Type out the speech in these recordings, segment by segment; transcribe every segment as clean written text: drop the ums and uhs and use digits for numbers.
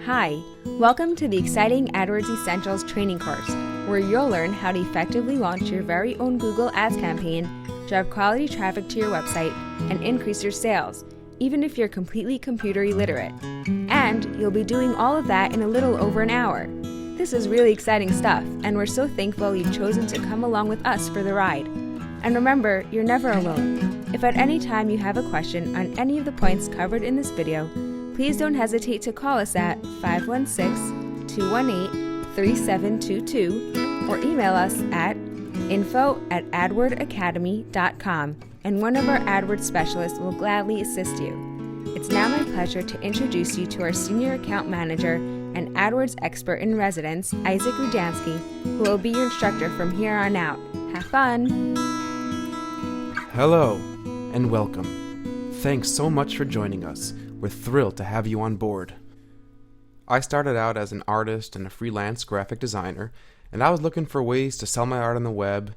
Hi, welcome to the exciting AdWords Essentials training course, where you'll learn how to effectively launch your very own Google Ads campaign, drive quality traffic to your website, and increase your sales, even if you're completely computer illiterate. And you'll be doing all of that in a little over an hour. This is really exciting stuff, and we're so thankful you've chosen to come along with us for the ride. And remember, you're never alone. If at any time you have a question on any of the points covered in this video, please don't hesitate to call us at 516-218-3722 or email us at info@adwordacademy.com, and one of our AdWords specialists will gladly assist you. It's now my pleasure to introduce you to our Senior Account Manager and AdWords Expert in Residence, Isaac Rudansky, who will be your instructor from here on out. Have fun! Hello, and welcome. Thanks so much for joining us. We're thrilled to have you on board. I started out as an artist and a freelance graphic designer, and I was looking for ways to sell my art on the web,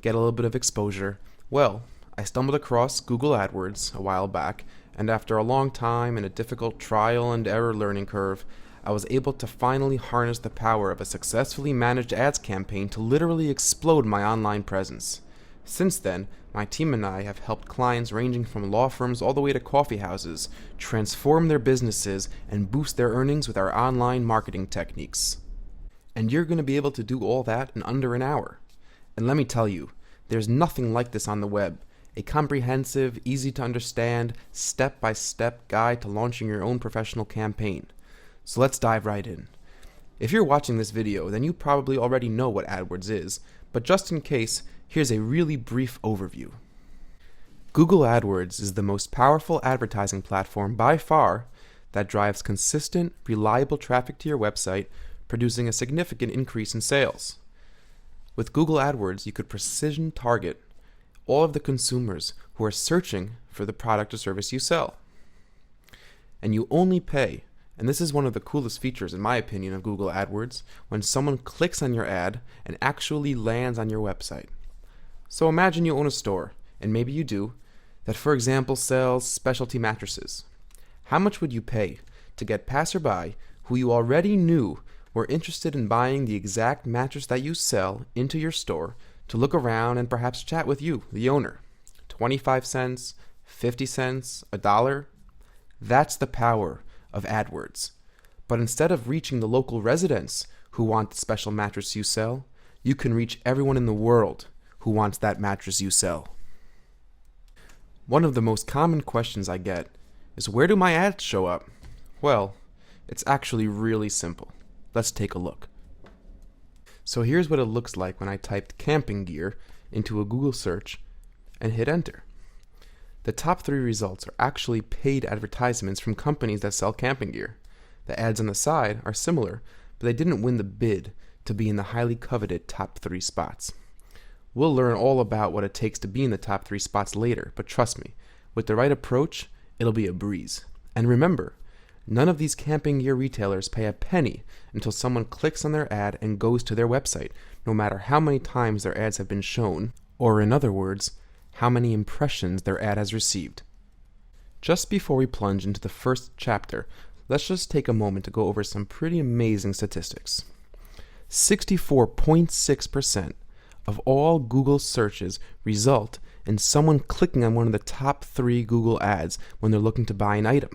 get a little bit of exposure. Well, I stumbled across Google AdWords a while back, and after a long time and a difficult trial and error learning curve, I was able to finally harness the power of a successfully managed ads campaign to literally explode my online presence. Since then, my team and I have helped clients ranging from law firms all the way to coffee houses transform their businesses and boost their earnings with our online marketing techniques. And you're going to be able to do all that in under an hour. And let me tell you, there's nothing like this on the web. A comprehensive, easy to understand, step-by-step guide to launching your own professional campaign. So let's dive right in. If you're watching this video, then you probably already know what AdWords is, but just in case, here's a really brief overview. Google AdWords is the most powerful advertising platform by far that drives consistent, reliable traffic to your website, producing a significant increase in sales. With Google AdWords, you could precision target all of the consumers who are searching for the product or service you sell. And you only pay, and this is one of the coolest features in my opinion of Google AdWords, when someone clicks on your ad and actually lands on your website. So imagine you own a store, and maybe you do, that for example sells specialty mattresses. How much would you pay to get passerby who you already knew were interested in buying the exact mattress that you sell into your store to look around and perhaps chat with you, the owner? 25 cents, 50 cents, $1? That's the power of AdWords. But instead of reaching the local residents who want the special mattress you sell, you can reach everyone in the world who wants that mattress you sell. One of the most common questions I get is, where do my ads show up? Well, it's actually really simple. Let's take a look. So here's what it looks like when I typed camping gear into a Google search and hit enter. The top 3 results are actually paid advertisements from companies that sell camping gear. The ads on the side are similar, but they didn't win the bid to be in the highly coveted top 3 spots. We'll learn all about what it takes to be in the top 3 spots later, but trust me, with the right approach, it'll be a breeze. And remember, none of these camping gear retailers pay a penny until someone clicks on their ad and goes to their website, no matter how many times their ads have been shown, or in other words, how many impressions their ad has received. Just before we plunge into the first chapter, let's just take a moment to go over some pretty amazing statistics. 64.6% of all Google searches result in someone clicking on one of the top 3 Google ads when they're looking to buy an item.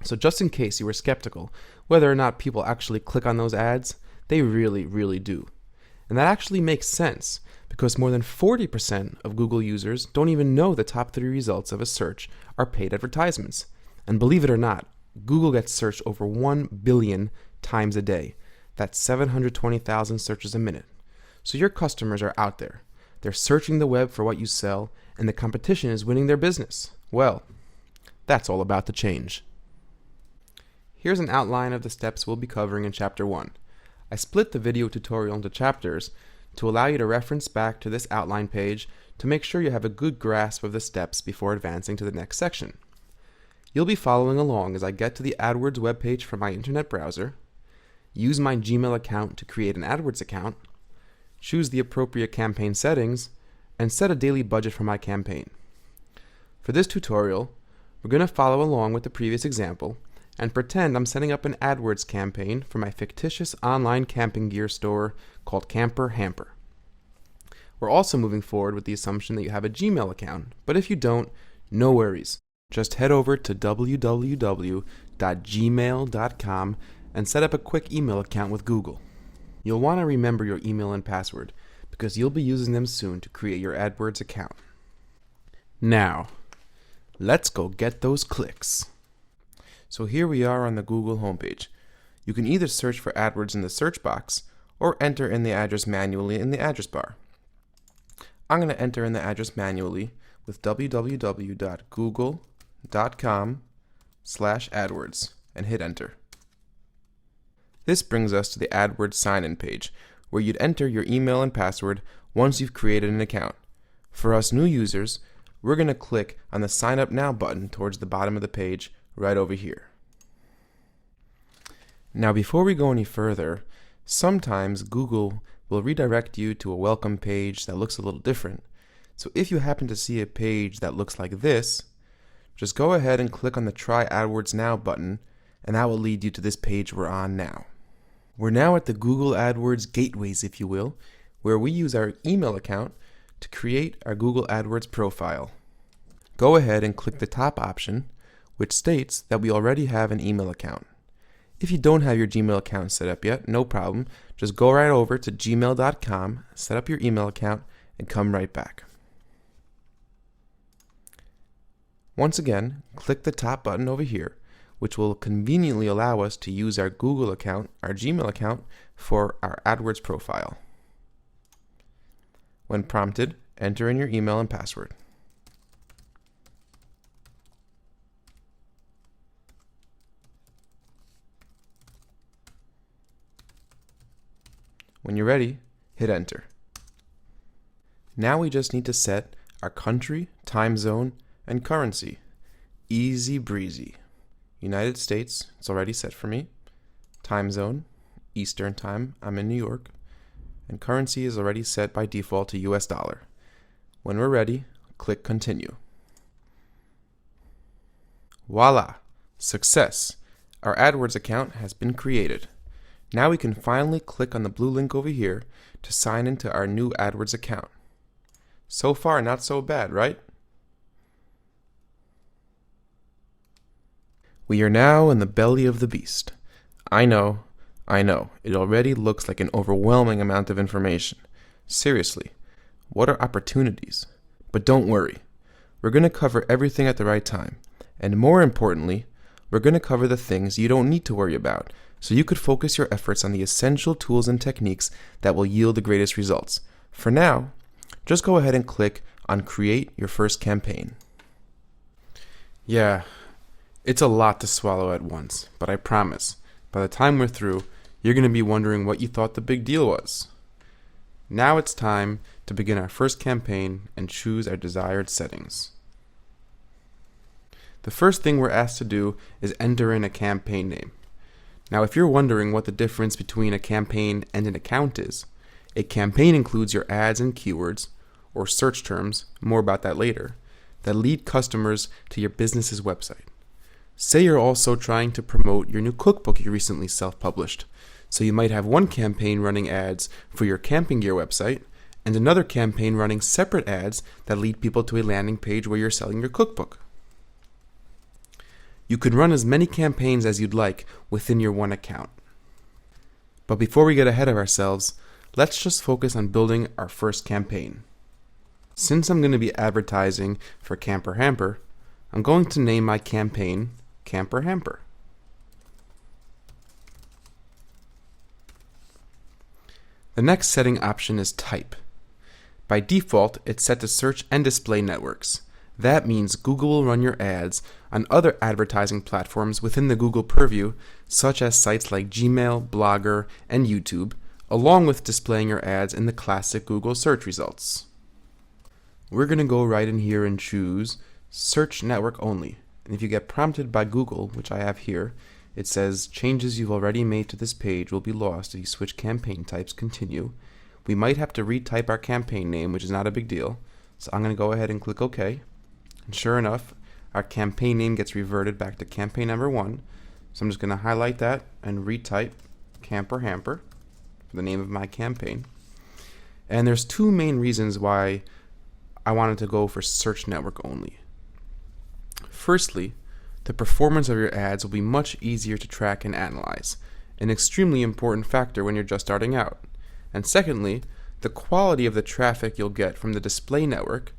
So just in case you were skeptical whether or not people actually click on those ads, they really, really do. And that actually makes sense, because more than 40% of Google users don't even know the top 3 results of a search are paid advertisements. And believe it or not, Google gets searched over 1 billion times a day. That's 720,000 searches a minute. So your customers are out there. They're searching the web for what you sell, and the competition is winning their business. Well, that's all about to change. Here's an outline of the steps we'll be covering in Chapter 1. I split the video tutorial into chapters to allow you to reference back to this outline page to make sure you have a good grasp of the steps before advancing to the next section. You'll be following along as I get to the AdWords webpage from my internet browser, use my Gmail account to create an AdWords account, choose the appropriate campaign settings, and set a daily budget for my campaign. For this tutorial, we're going to follow along with the previous example, and pretend I'm setting up an AdWords campaign for my fictitious online camping gear store called Camper Hamper. We're also moving forward with the assumption that you have a Gmail account, but if you don't, no worries. Just head over to www.gmail.com and set up a quick email account with Google. You'll want to remember your email and password because you'll be using them soon to create your AdWords account. Now, let's go get those clicks. So here we are on the Google homepage. You can either search for AdWords in the search box or enter in the address manually in the address bar. I'm going to enter in the address manually with www.google.com/AdWords and hit enter. This brings us to the AdWords sign-in page, where you'd enter your email and password once you've created an account. For us new users, we're going to click on the Sign Up Now button towards the bottom of the page right over here. Now before we go any further, sometimes Google will redirect you to a welcome page that looks a little different. So if you happen to see a page that looks like this, just go ahead and click on the Try AdWords Now button, and that will lead you to this page we're on now. We're now at the Google AdWords gateways, if you will, where we use our email account to create our Google AdWords profile. Go ahead and click the top option, which states that we already have an email account. If you don't have your Gmail account set up yet, no problem. Just go right over to gmail.com, set up your email account, and come right back. Once again, click the top button over here, which will conveniently allow us to use our Google account, our Gmail account, for our AdWords profile. When prompted, enter in your email and password. When you're ready, hit enter. Now we just need to set our country, time zone, and currency. Easy breezy. United States, it's already set for me. Time zone, Eastern time, I'm in New York. And currency is already set by default to US dollar. When we're ready, click continue. Voila! Success! Our AdWords account has been created. Now we can finally click on the blue link over here to sign into our new AdWords account. So far, not so bad, right? We are now in the belly of the beast. I know. It already looks like an overwhelming amount of information. Seriously, what are opportunities? But don't worry. We're going to cover everything at the right time. And more importantly, we're going to cover the things you don't need to worry about, so you could focus your efforts on the essential tools and techniques that will yield the greatest results. For now, just go ahead and click on Create Your First Campaign. Yeah, it's a lot to swallow at once, but I promise, by the time we're through, you're going to be wondering what you thought the big deal was. Now it's time to begin our first campaign and choose our desired settings. The first thing we're asked to do is enter in a campaign name. Now, if you're wondering what the difference between a campaign and an account is, a campaign includes your ads and keywords, or search terms, more about that later, that lead customers to your business's website. Say you're also trying to promote your new cookbook you recently self-published, so you might have one campaign running ads for your camping gear website, and another campaign running separate ads that lead people to a landing page where you're selling your cookbook. You can run as many campaigns as you'd like within your one account. But before we get ahead of ourselves, let's just focus on building our first campaign. Since I'm going to be advertising for Camper Hamper, I'm going to name my campaign Camper Hamper. The next setting option is type. By default, it's set to search and display networks. That means Google will run your ads on other advertising platforms within the Google purview, such as sites like Gmail, Blogger, and YouTube, along with displaying your ads in the classic Google search results. We're going to go right in here and choose Search Network Only. And if you get prompted by Google, which I have here, it says changes you've already made to this page will be lost if you switch campaign types. Continue. We might have to retype our campaign name, which is not a big deal. So I'm going to go ahead and click OK. And sure enough, our campaign name gets reverted back to campaign number 1. So I'm just going to highlight that and retype camper hamper for the name of my campaign. And there's two main reasons why I wanted to go for search network only. Firstly, the performance of your ads will be much easier to track and analyze, an extremely important factor when you're just starting out. And secondly, the quality of the traffic you'll get from the display network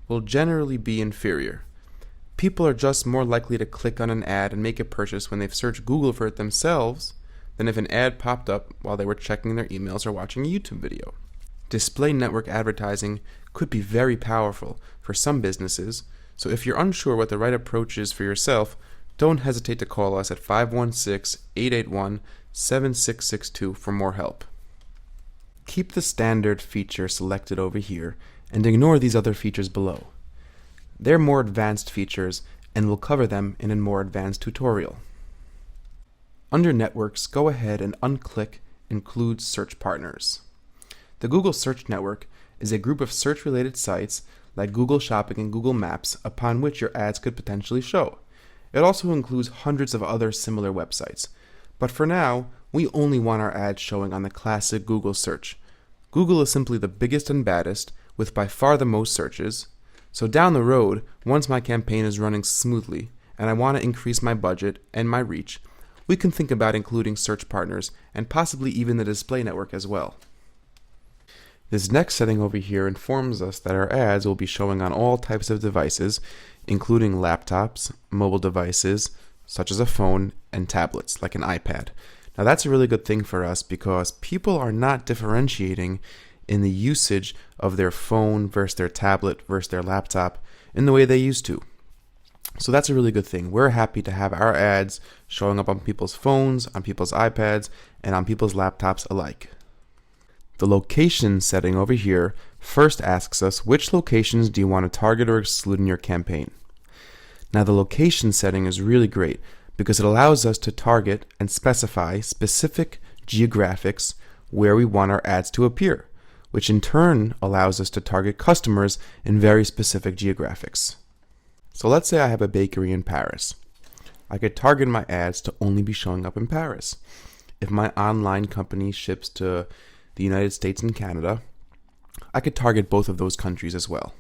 will generally be inferior. People are just more likely to click on an ad and make a purchase when they've searched Google for it themselves than if an ad popped up while they were checking their emails or watching a YouTube video. Display network advertising could be very powerful for some businesses, so if you're unsure what the right approach is for yourself, don't hesitate to call us at 516-881-7662 for more help. Keep the standard feature selected over here and ignore these other features below. They're more advanced features and we'll cover them in a more advanced tutorial. Under Networks, go ahead and unclick Include Search Partners. The Google Search Network is a group of search-related sites like Google Shopping and Google Maps upon which your ads could potentially show. It also includes hundreds of other similar websites. But for now, we only want our ads showing on the classic Google search. Google is simply the biggest and baddest, with by far the most searches. So down the road, once my campaign is running smoothly, and I want to increase my budget and my reach, we can think about including search partners and possibly even the display network as well. This next setting over here informs us that our ads will be showing on all types of devices, including laptops, mobile devices, such as a phone, and tablets, like an iPad. Now that's a really good thing for us because people are not differentiating in the usage of their phone versus their tablet versus their laptop in the way they used to. So that's a really good thing. We're happy to have our ads showing up on people's phones, on people's iPads, and on people's laptops alike. The location setting over here first asks us which locations do you want to target or exclude in your campaign. Now the location setting is really great because it allows us to target and specify specific geographics where we want our ads to appear, which in turn allows us to target customers in very specific geographics. So let's say I have a bakery in Paris. I could target my ads to only be showing up in Paris. If my online company ships to the United States and Canada, I could target both of those countries as well.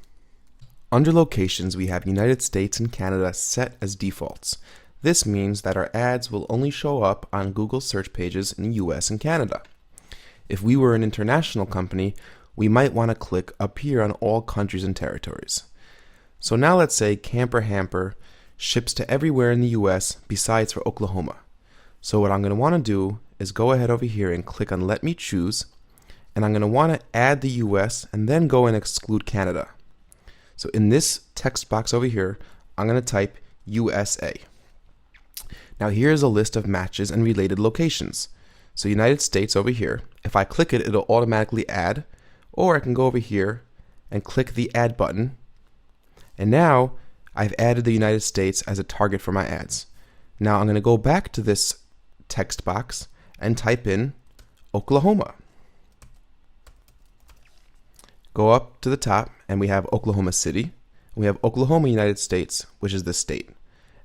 Under locations, we have United States and Canada set as defaults. This means that our ads will only show up on Google search pages in the US and Canada. If we were an international company, we might want to click Appear on all countries and territories. So now let's say Camper Hamper ships to everywhere in the US besides for Oklahoma. So what I'm going to want to do is go ahead over here and click on Let Me Choose, and I'm going to want to add the US and then go and exclude Canada. So in this text box over here, I'm going to type USA. Now here's a list of matches and related locations. So United States over here, if I click it, it'll automatically add, or I can go over here and click the Add button. And now I've added the United States as a target for my ads. Now I'm going to go back to this text box and type in Oklahoma. Go up to the top and we have Oklahoma City. We have Oklahoma, United States, which is the state.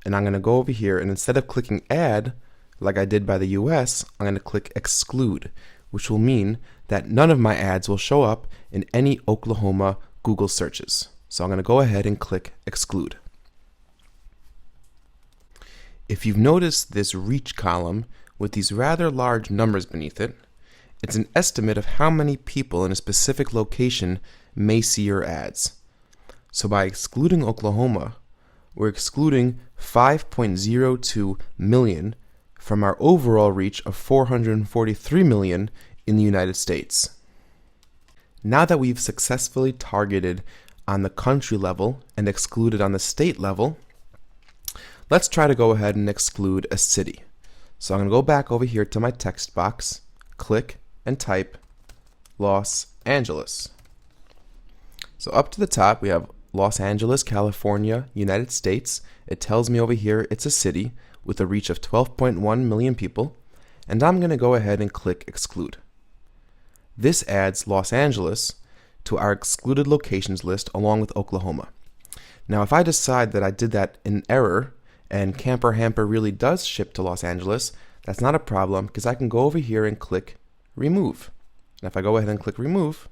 And I'm going to go over here and instead of clicking Add, like I did by the US, I'm going to click Exclude, which will mean that none of my ads will show up in any Oklahoma Google searches. So I'm going to go ahead and click Exclude. If you've noticed this reach column with these rather large numbers beneath it, it's an estimate of how many people in a specific location may see your ads. So by excluding Oklahoma, we're excluding 5.02 million from our overall reach of 443 million in the United States. Now that we've successfully targeted on the country level and excluded on the state level, let's try to go ahead and exclude a city. So I'm going to go back over here to my text box, click and type Los Angeles. So up to the top we have Los Angeles, California, United States. It tells me over here it's a city with a reach of 12.1 million people, and I'm going to go ahead and click Exclude. This adds Los Angeles to our excluded locations list along with Oklahoma. Now if I decide that I did that in error and Camper Hamper really does ship to Los Angeles, that's not a problem because I can go over here and click remove. And if I go ahead and click remove,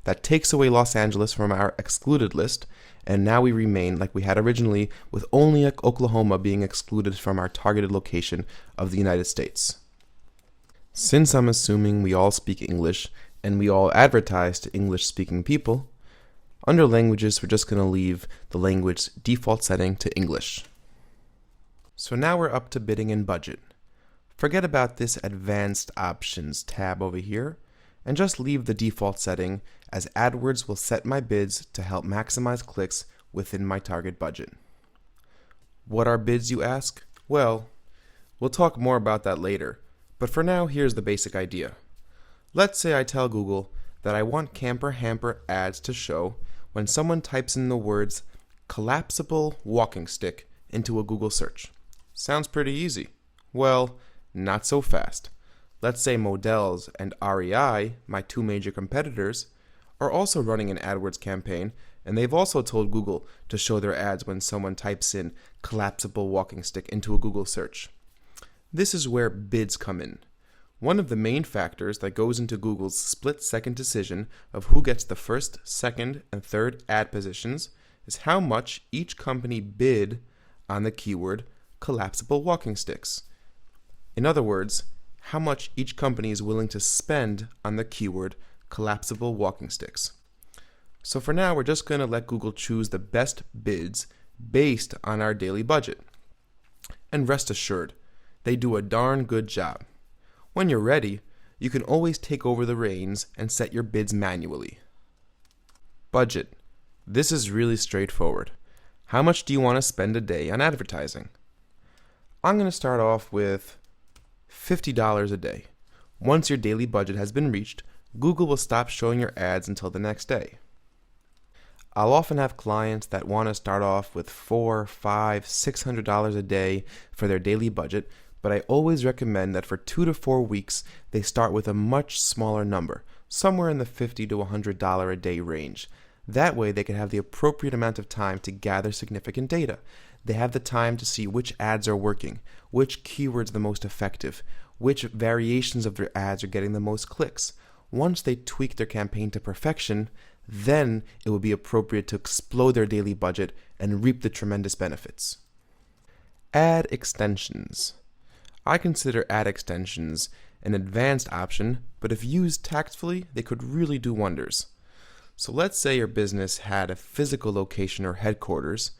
that takes away Los Angeles from our excluded list, and now we remain like we had originally with only Oklahoma being excluded from our targeted location of the United States. Since I'm assuming we all speak English and we all advertise to English-speaking people, under languages we're just going to leave the language default setting to English. So now we're up to bidding and budget. Forget about this advanced options tab over here and just leave the default setting as AdWords will set my bids to help maximize clicks within my target budget. What are bids, you ask? Well, we'll talk more about that later, but for now here's the basic idea. Let's say I tell Google that I want Camper Hamper ads to show when someone types in the words collapsible walking stick into a Google search. Sounds pretty easy. Well, not so fast. Let's say Models and REI, my two major competitors, are also running an AdWords campaign, and they've also told Google to show their ads when someone types in collapsible walking stick into a Google search. This is where bids come in. One of the main factors that goes into Google's split-second decision of who gets the first, second, and third ad positions is how much each company bid on the keyword collapsible walking sticks. In other words, how much each company is willing to spend on the keyword collapsible walking sticks. So for now, we're just going to let Google choose the best bids based on our daily budget. And rest assured, they do a darn good job. When you're ready, you can always take over the reins and set your bids manually. Budget. This is really straightforward. How much do you want to spend a day on advertising? I'm going to start off with $50 a day. Once your daily budget has been reached, Google will stop showing your ads until the next day. I'll often have clients that want to start off with $400, $500, $600 a day for their daily budget, but I always recommend that for 2 to 4 weeks, they start with a much smaller number, somewhere in the $50 to $100 a day range. That way, they can have the appropriate amount of time to gather significant data. They have the time to see which ads are working, which keywords are the most effective, which variations of their ads are getting the most clicks. Once they tweak their campaign to perfection, then it will be appropriate to explode their daily budget and reap the tremendous benefits. Ad extensions. I consider ad extensions an advanced option, but if used tactfully, they could really do wonders. So let's say your business had a physical location or headquarters.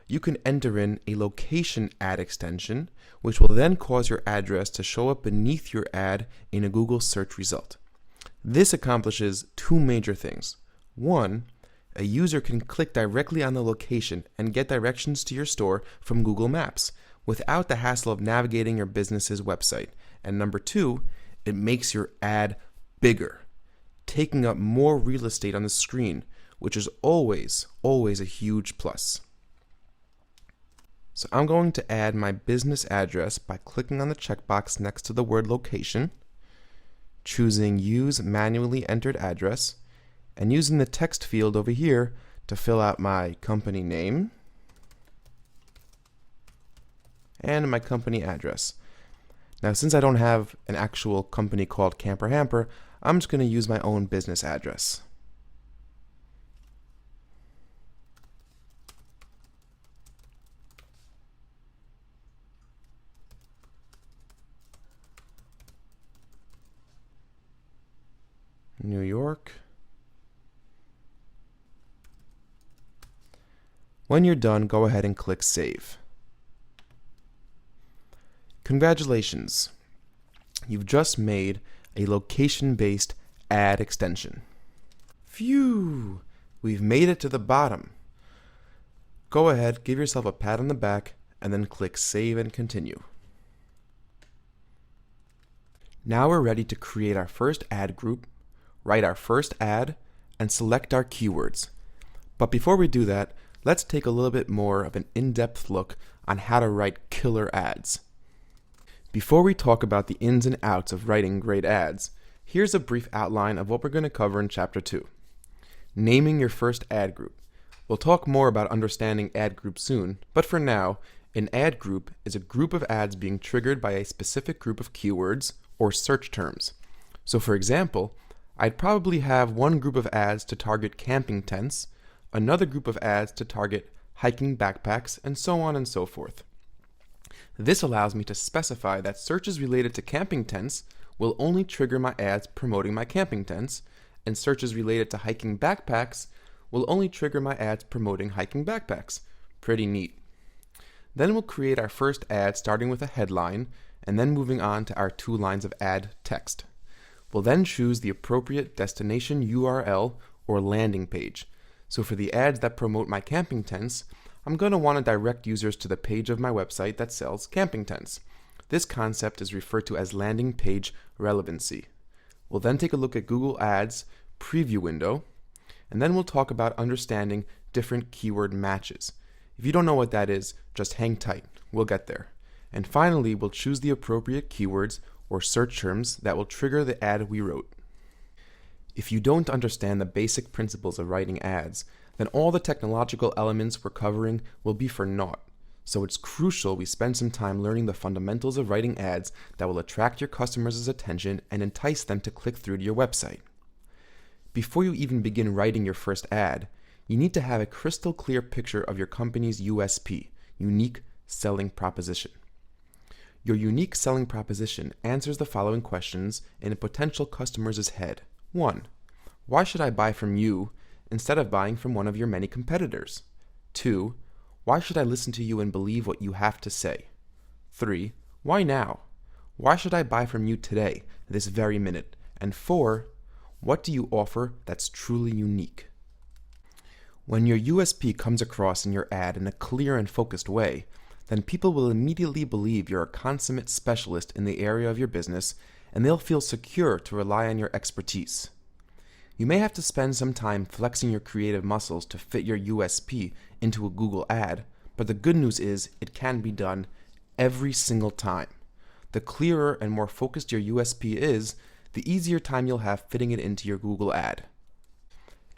You can enter in a location ad extension, which will then cause your address to show up beneath your ad in a Google search result. This accomplishes two major things. One, a user can click directly on the location and get directions to your store from Google Maps without the hassle of navigating your business's website. And number two, it makes your ad bigger, taking up more real estate on the screen, which is always a huge plus. So I'm going to add my business address by clicking on the checkbox next to the word location, choosing Use Manually Entered Address, and using the text field over here to fill out my company name and my company address. Now, since I don't have an actual company called Camper Hamper, I'm just going to use my own business address. New York. When you're done, go ahead and click Save. Congratulations! You've just made a location-based ad extension. Phew! We've made it to the bottom. Go ahead, give yourself a pat on the back, and then click Save and Continue. Now we're ready to create our first ad group, write our first ad, and select our keywords. But before we do that, let's take a little bit more of an in-depth look on how to write killer ads. Before we talk about the ins and outs of writing great ads, here's a brief outline of what we're going to cover in Chapter 2. Naming your first ad group. We'll talk more about understanding ad groups soon, but for now, An ad group is a group of ads being triggered by a specific group of keywords or search terms. So for example, I'd probably have one group of ads to target camping tents, another group of ads to target hiking backpacks, and so on and so forth. This allows me to specify that searches related to camping tents will only trigger my ads promoting my camping tents, and searches related to hiking backpacks will only trigger my ads promoting hiking backpacks. Pretty neat. Then we'll create our first ad starting with a headline and then moving on to our 2 lines of ad text. We'll then choose the appropriate destination URL or landing page. So for the ads that promote my camping tents, I'm going to want to direct users to the page of my website that sells camping tents. This concept is referred to as landing page relevancy. We'll then take a look at Google Ads preview window, and then we'll talk about understanding different keyword matches. If you don't know what that is, just hang tight. We'll get there. And finally, we'll choose the appropriate keywords or search terms that will trigger the ad we wrote. If you don't understand the basic principles of writing ads, then all the technological elements we're covering will be for naught. So it's crucial we spend some time learning the fundamentals of writing ads that will attract your customers' attention and entice them to click through to your website. Before you even begin writing your first ad, you need to have a crystal clear picture of your company's USP, unique selling proposition. Your unique selling proposition answers the following questions in a potential customer's head. 1. Why should I buy from you instead of buying from one of your many competitors? 2. Why should I listen to you and believe what you have to say? 3. Why now? Why should I buy from you today, this very minute? And 4. What do you offer that's truly unique? When your USP comes across in your ad in a clear and focused way, then people will immediately believe you're a consummate specialist in the area of your business, and they'll feel secure to rely on your expertise. You may have to spend some time flexing your creative muscles to fit your USP into a Google ad, but the good news is it can be done every single time. The clearer and more focused your USP is, the easier time you'll have fitting it into your Google ad.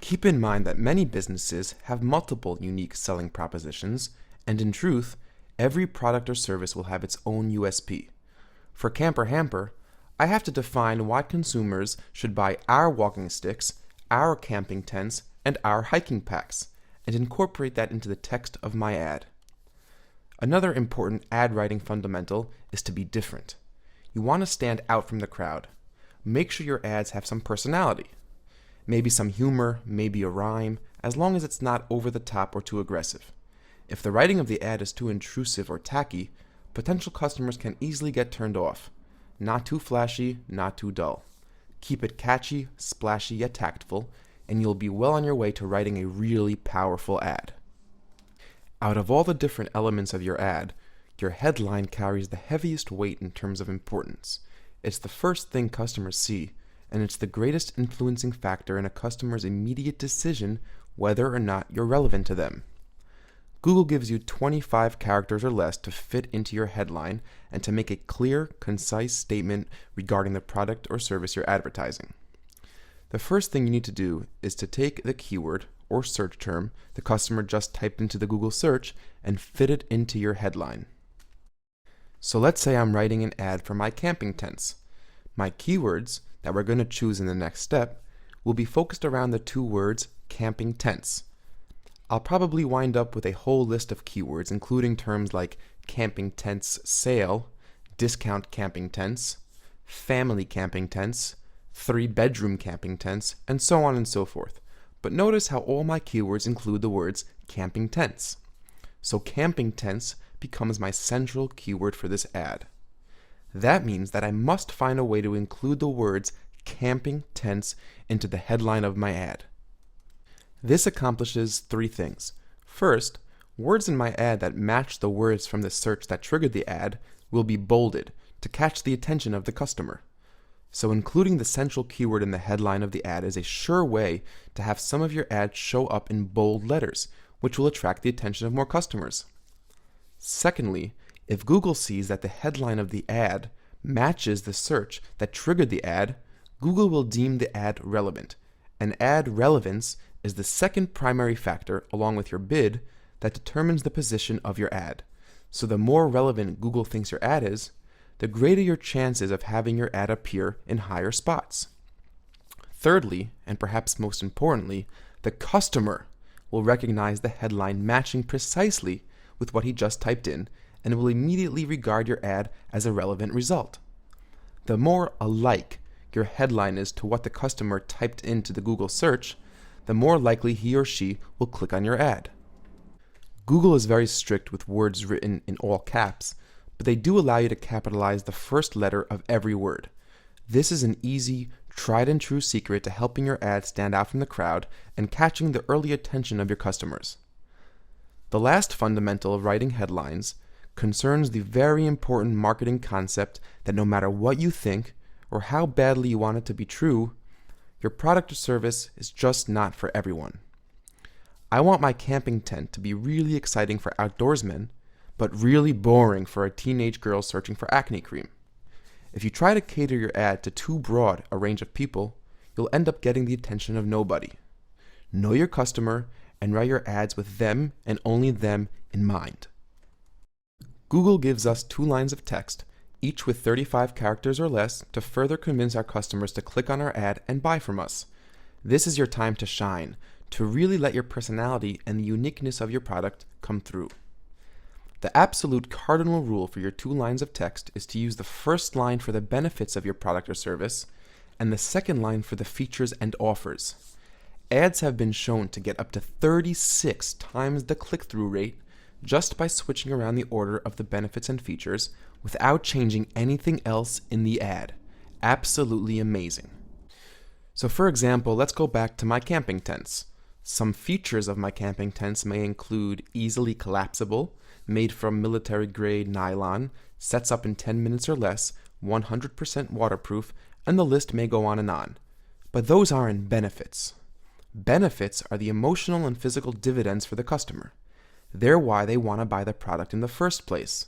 Keep in mind that many businesses have multiple unique selling propositions, and in truth, every product or service will have its own USP. For Camper Hamper, I have to define why consumers should buy our walking sticks, our camping tents, and our hiking packs, and incorporate that into the text of my ad. Another important ad writing fundamental is to be different. You want to stand out from the crowd. Make sure your ads have some personality. Maybe some humor, maybe a rhyme, as long as it's not over the top or too aggressive. If the writing of the ad is too intrusive or tacky, potential customers can easily get turned off. Not too flashy, not too dull. Keep it catchy, splashy, yet tactful, and you'll be well on your way to writing a really powerful ad. Out of all the different elements of your ad, your headline carries the heaviest weight in terms of importance. It's the first thing customers see, and it's the greatest influencing factor in a customer's immediate decision whether or not you're relevant to them. Google gives you 25 characters or less to fit into your headline and to make a clear, concise statement regarding the product or service you're advertising. The first thing you need to do is to take the keyword or search term the customer just typed into the Google search and fit it into your headline. So let's say I'm writing an ad for my camping tents. My keywords that we're going to choose in the next step will be focused around the 2 words camping tents. I'll probably wind up with a whole list of keywords including terms like camping tents sale, discount camping tents, family camping tents, 3-bedroom camping tents, and so on and so forth. But notice how all my keywords include the words camping tents. So camping tents becomes my central keyword for this ad. That means that I must find a way to include the words camping tents into the headline of my ad. This accomplishes 3 things. First, words in my ad that match the words from the search that triggered the ad will be bolded to catch the attention of the customer. So including the central keyword in the headline of the ad is a sure way to have some of your ads show up in bold letters, which will attract the attention of more customers. Secondly, if Google sees that the headline of the ad matches the search that triggered the ad, Google will deem the ad relevant. And ad relevance is the second primary factor, along with your bid, that determines the position of your ad. So the more relevant Google thinks your ad is, the greater your chances of having your ad appear in higher spots. Thirdly, and perhaps most importantly, the customer will recognize the headline matching precisely with what he just typed in and will immediately regard your ad as a relevant result. The more alike your headline is to what the customer typed into the Google search, the more likely he or she will click on your ad. Google is very strict with words written in all caps, but they do allow you to capitalize the first letter of every word. This is an easy, tried and true secret to helping your ad stand out from the crowd and catching the early attention of your customers. The last fundamental of writing headlines concerns the very important marketing concept that no matter what you think or how badly you want it to be true, your product or service is just not for everyone. I want my camping tent to be really exciting for outdoorsmen, but really boring for a teenage girl searching for acne cream. If you try to cater your ad to too broad a range of people, you'll end up getting the attention of nobody. Know your customer and write your ads with them and only them in mind. Google gives us 2 lines of text, each with 35 characters or less, to further convince our customers to click on our ad and buy from us. This is your time to shine, to really let your personality and the uniqueness of your product come through. The absolute cardinal rule for your 2 lines of text is to use the first line for the benefits of your product or service and the second line for the features and offers. Ads have been shown to get up to 36 times the click-through rate just by switching around the order of the benefits and features without changing anything else in the ad. Absolutely amazing. So for example, let's go back to my camping tents. Some features of my camping tents may include easily collapsible, made from military-grade nylon, sets up in 10 minutes or less, 100% waterproof, and the list may go on and on. But those aren't benefits. Benefits are the emotional and physical dividends for the customer. They're why they want to buy the product in the first place.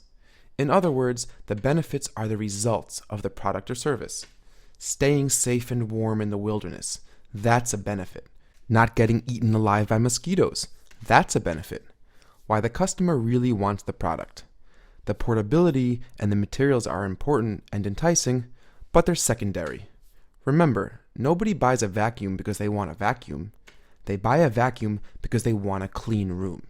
In other words, the benefits are the results of the product or service. Staying safe and warm in the wilderness, that's a benefit. Not getting eaten alive by mosquitoes, that's a benefit. Why the customer really wants the product. The portability and the materials are important and enticing, but they're secondary. Remember, nobody buys a vacuum because they want a vacuum. They buy a vacuum because they want a clean room.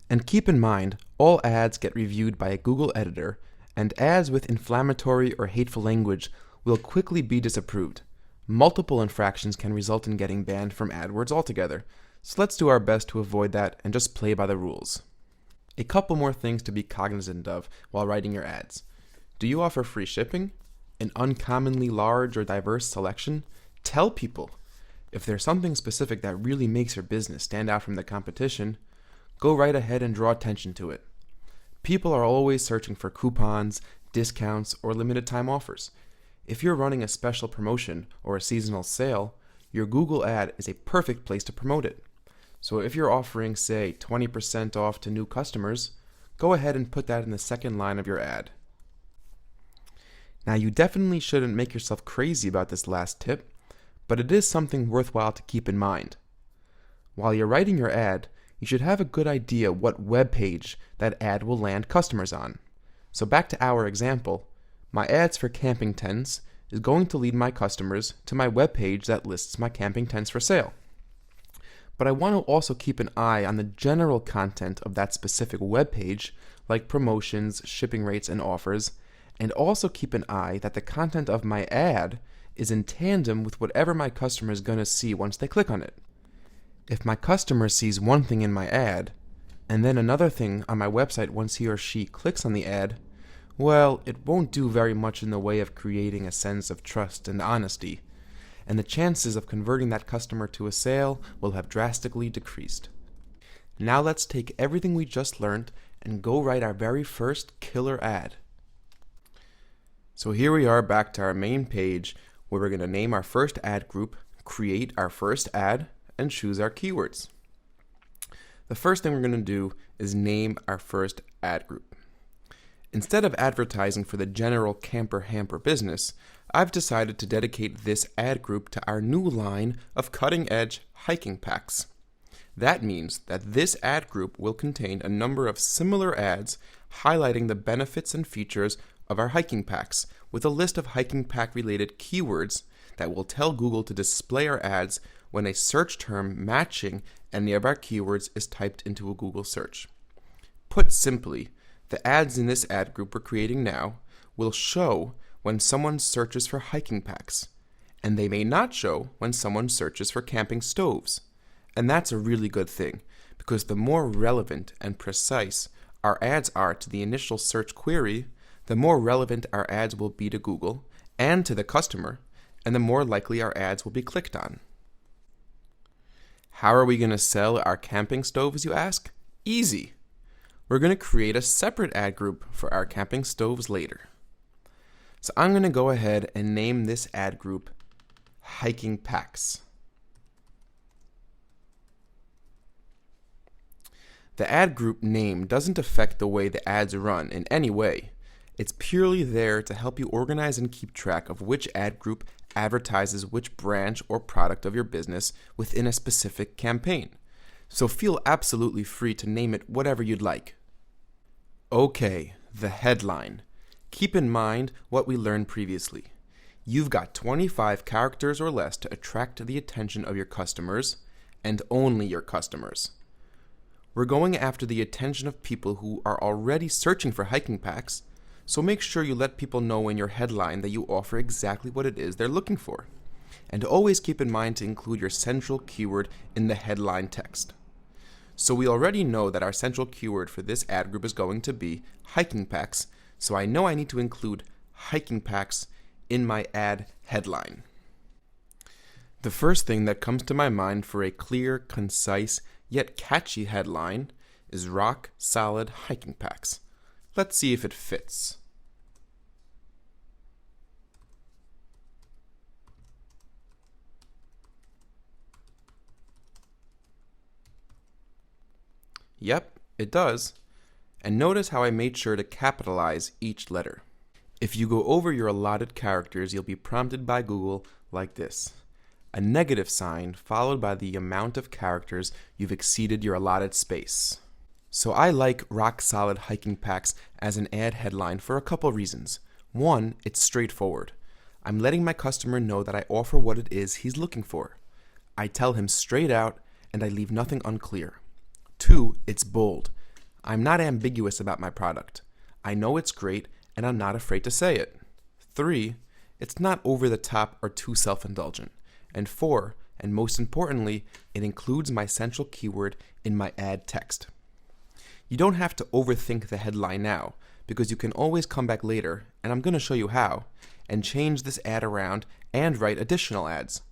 And keep in mind, all ads get reviewed by a Google editor, and ads with inflammatory or hateful language will quickly be disapproved. Multiple infractions can result in getting banned from AdWords altogether, so let's do our best to avoid that and just play by the rules. A couple more things to be cognizant of while writing your ads. Do you offer free shipping? An uncommonly large or diverse selection? Tell people. If there's something specific that really makes your business stand out from the competition, go right ahead and draw attention to it. People are always searching for coupons, discounts, or limited time offers. If you're running a special promotion or a seasonal sale, your Google ad is a perfect place to promote it. So if you're offering, say, 20% off to new customers, go ahead and put that in the second line of your ad. Now, you definitely shouldn't make yourself crazy about this last tip, but it is something worthwhile to keep in mind. While you're writing your ad, you should have a good idea what web page that ad will land customers on. So back to our example, my ads for camping tents is going to lead my customers to my web page that lists my camping tents for sale. But I want to also keep an eye on the general content of that specific web page, like promotions, shipping rates, and offers, and also keep an eye that the content of my ad is in tandem with whatever my customer is going to see once they click on it. If my customer sees one thing in my ad, and then another thing on my website once he or she clicks on the ad, well, it won't do very much in the way of creating a sense of trust and honesty, and the chances of converting that customer to a sale will have drastically decreased. Now let's take everything we just learned and go write our very first killer ad. So here we are back to our main page where we're going to name our first ad group, create our first ad, and choose our keywords. The first thing we're going to do is name our first ad group. Instead of advertising for the general camper-hamper business, I've decided to dedicate this ad group to our new line of cutting-edge hiking packs. That means that this ad group will contain a number of similar ads highlighting the benefits and features of our hiking packs with a list of hiking pack related keywords that will tell Google to display our ads when a search term matching any of our keywords is typed into a Google search. Put simply, the ads in this ad group we're creating now will show when someone searches for hiking packs, and they may not show when someone searches for camping stoves. And that's a really good thing, because the more relevant and precise our ads are to the initial search query, the more relevant our ads will be to Google and to the customer, and the more likely our ads will be clicked on. How are we going to sell our camping stoves, you ask? Easy. We're going to create a separate ad group for our camping stoves later. So I'm going to go ahead and name this ad group Hiking Packs. The ad group name doesn't affect the way the ads run in any way. It's purely there to help you organize and keep track of which ad group advertises which branch or product of your business within a specific campaign. So feel absolutely free to name it whatever you'd like. Okay, the headline. Keep in mind what we learned previously. You've got 25 characters or less to attract the attention of your customers, and only your customers. We're going after the attention of people who are already searching for hiking packs, so make sure you let people know in your headline that you offer exactly what it is they're looking for. And always keep in mind to include your central keyword in the headline text. So we already know that our central keyword for this ad group is going to be hiking packs, so I know I need to include hiking packs in my ad headline. The first thing that comes to my mind for a clear, concise, yet catchy headline is rock solid hiking packs. Let's see if it fits. Yep, it does. And notice how I made sure to capitalize each letter. If you go over your allotted characters, you'll be prompted by Google like this: a negative sign followed by the amount of characters you've exceeded your allotted space. So I like rock solid hiking packs as an ad headline for a couple reasons. One, it's straightforward. I'm letting my customer know that I offer what it is he's looking for. I tell him straight out, and I leave nothing unclear. Two, it's bold. I'm not ambiguous about my product. I know it's great, and I'm not afraid to say it. Three, it's not over the top or too self-indulgent. And four, and most importantly, it includes my central keyword in my ad text. You don't have to overthink the headline now, because you can always come back later, and I'm going to show you how, and change this ad around and write additional ads.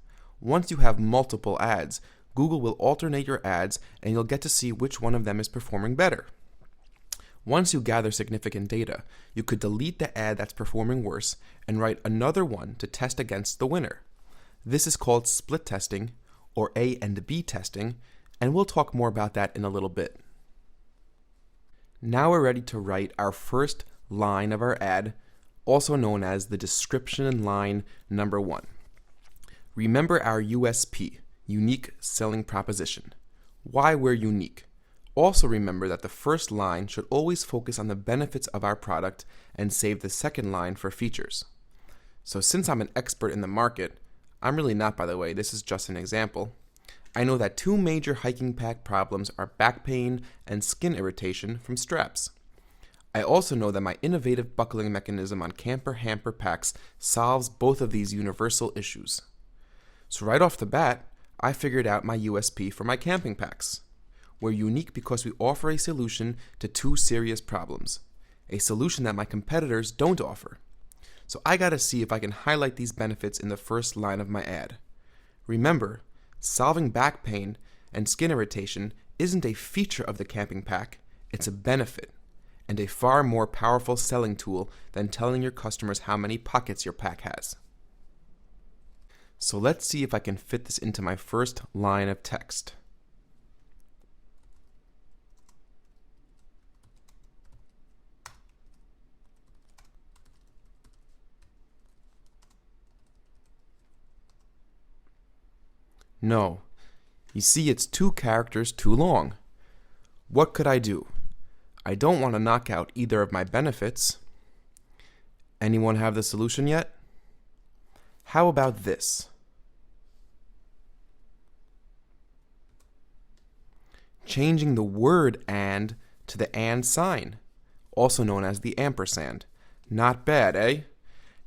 Once you have multiple ads, Google will alternate your ads, and you'll get to see which one of them is performing better. Once you gather significant data, you could delete the ad that's performing worse and write another one to test against the winner. This is called split testing, or A and B testing, and we'll talk more about that in a little bit. Now we're ready to write our first line of our ad, also known as the description line number 1. Remember our USP, unique selling proposition. Why we're unique. Also remember that the first line should always focus on the benefits of our product and save the second line for features. So since I'm an expert in the market, I'm really not, by the way, this is just an example, I know that 2 major hiking pack problems are back pain and skin irritation from straps. I also know that my innovative buckling mechanism on camper hamper packs solves both of these universal issues. So right off the bat, I figured out my USP for my camping packs. We're unique because we offer a solution to 2 serious problems, a solution that my competitors don't offer. So I gotta see if I can highlight these benefits in the first line of my ad. Remember, solving back pain and skin irritation isn't a feature of the camping pack, it's a benefit, and a far more powerful selling tool than telling your customers how many pockets your pack has. So let's see if I can fit this into my first line of text. No, you see it's 2 characters too long. What could I do? I don't want to knock out either of my benefits. Anyone have the solution yet? How about this? Changing the word "and" to the "and" sign, also known as the ampersand. Not bad, eh?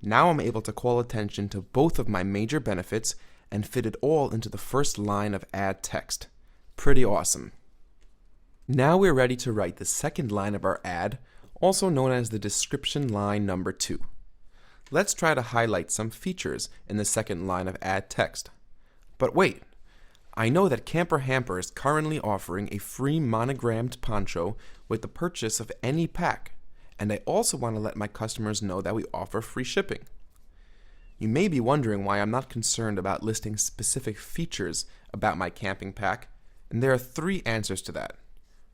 Now I'm able to call attention to both of my major benefits and fit it all into the first line of ad text. Pretty awesome. Now we're ready to write the second line of our ad, also known as the description line number 2. Let's try to highlight some features in the second line of ad text. But wait, I know that Camper Hamper is currently offering a free monogrammed poncho with the purchase of any pack, and I also want to let my customers know that we offer free shipping. You may be wondering why I'm not concerned about listing specific features about my camping pack, and there are 3 answers to that.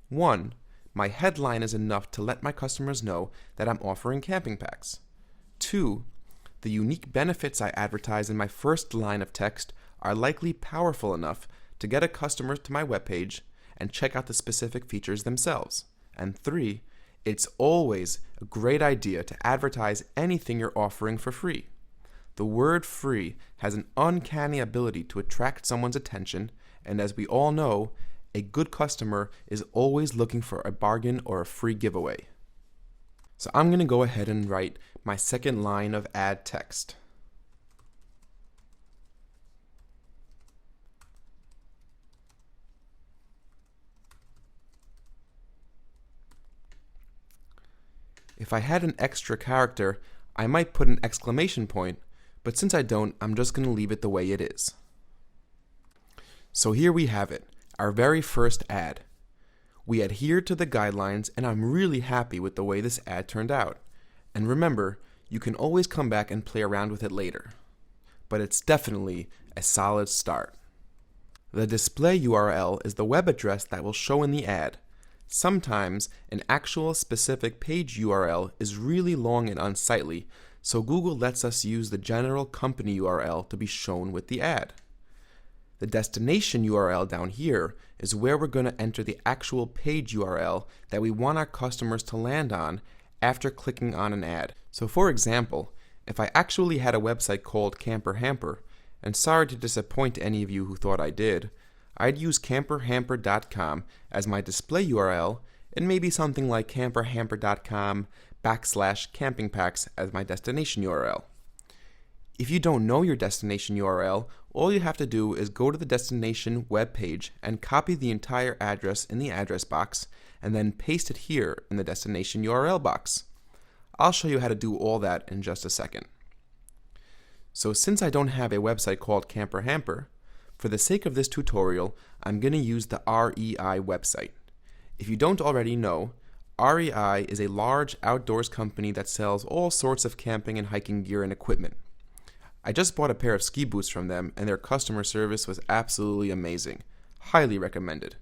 1, my headline is enough to let my customers know that I'm offering camping packs. 2, the unique benefits I advertise in my first line of text are likely powerful enough to get a customer to my webpage and check out the specific features themselves. And 3, it's always a great idea to advertise anything you're offering for free. The word "free" has an uncanny ability to attract someone's attention, and as we all know, a good customer is always looking for a bargain or a free giveaway. So I'm going to go ahead and write my second line of ad text. If I had an extra character, I might put an exclamation point, but since I don't, I'm just going to leave it the way it is. So here we have it, our very first ad. We adhered to the guidelines, and I'm really happy with the way this ad turned out. And remember, you can always come back and play around with it later. But it's definitely a solid start. The display URL is the web address that will show in the ad. Sometimes an actual specific page URL is really long and unsightly, so Google lets us use the general company URL to be shown with the ad. The destination URL down here is where we're going to enter the actual page URL that we want our customers to land on after clicking on an ad. So for example, if I actually had a website called Camper Hamper, and sorry to disappoint any of you who thought I did, I'd use camperhamper.com as my display URL and maybe something like camperhamper.com/campingpacks as my destination URL. If you don't know your destination URL, all you have to do is go to the destination web page and copy the entire address in the address box and then paste it here in the destination URL box. I'll show you how to do all that in just a second. So since I don't have a website called Camper Hamper, for the sake of this tutorial, I'm going to use the REI website. If you don't already know, REI is a large outdoors company that sells all sorts of camping and hiking gear and equipment. I just bought a pair of ski boots from them, and their customer service was absolutely amazing. Highly recommended.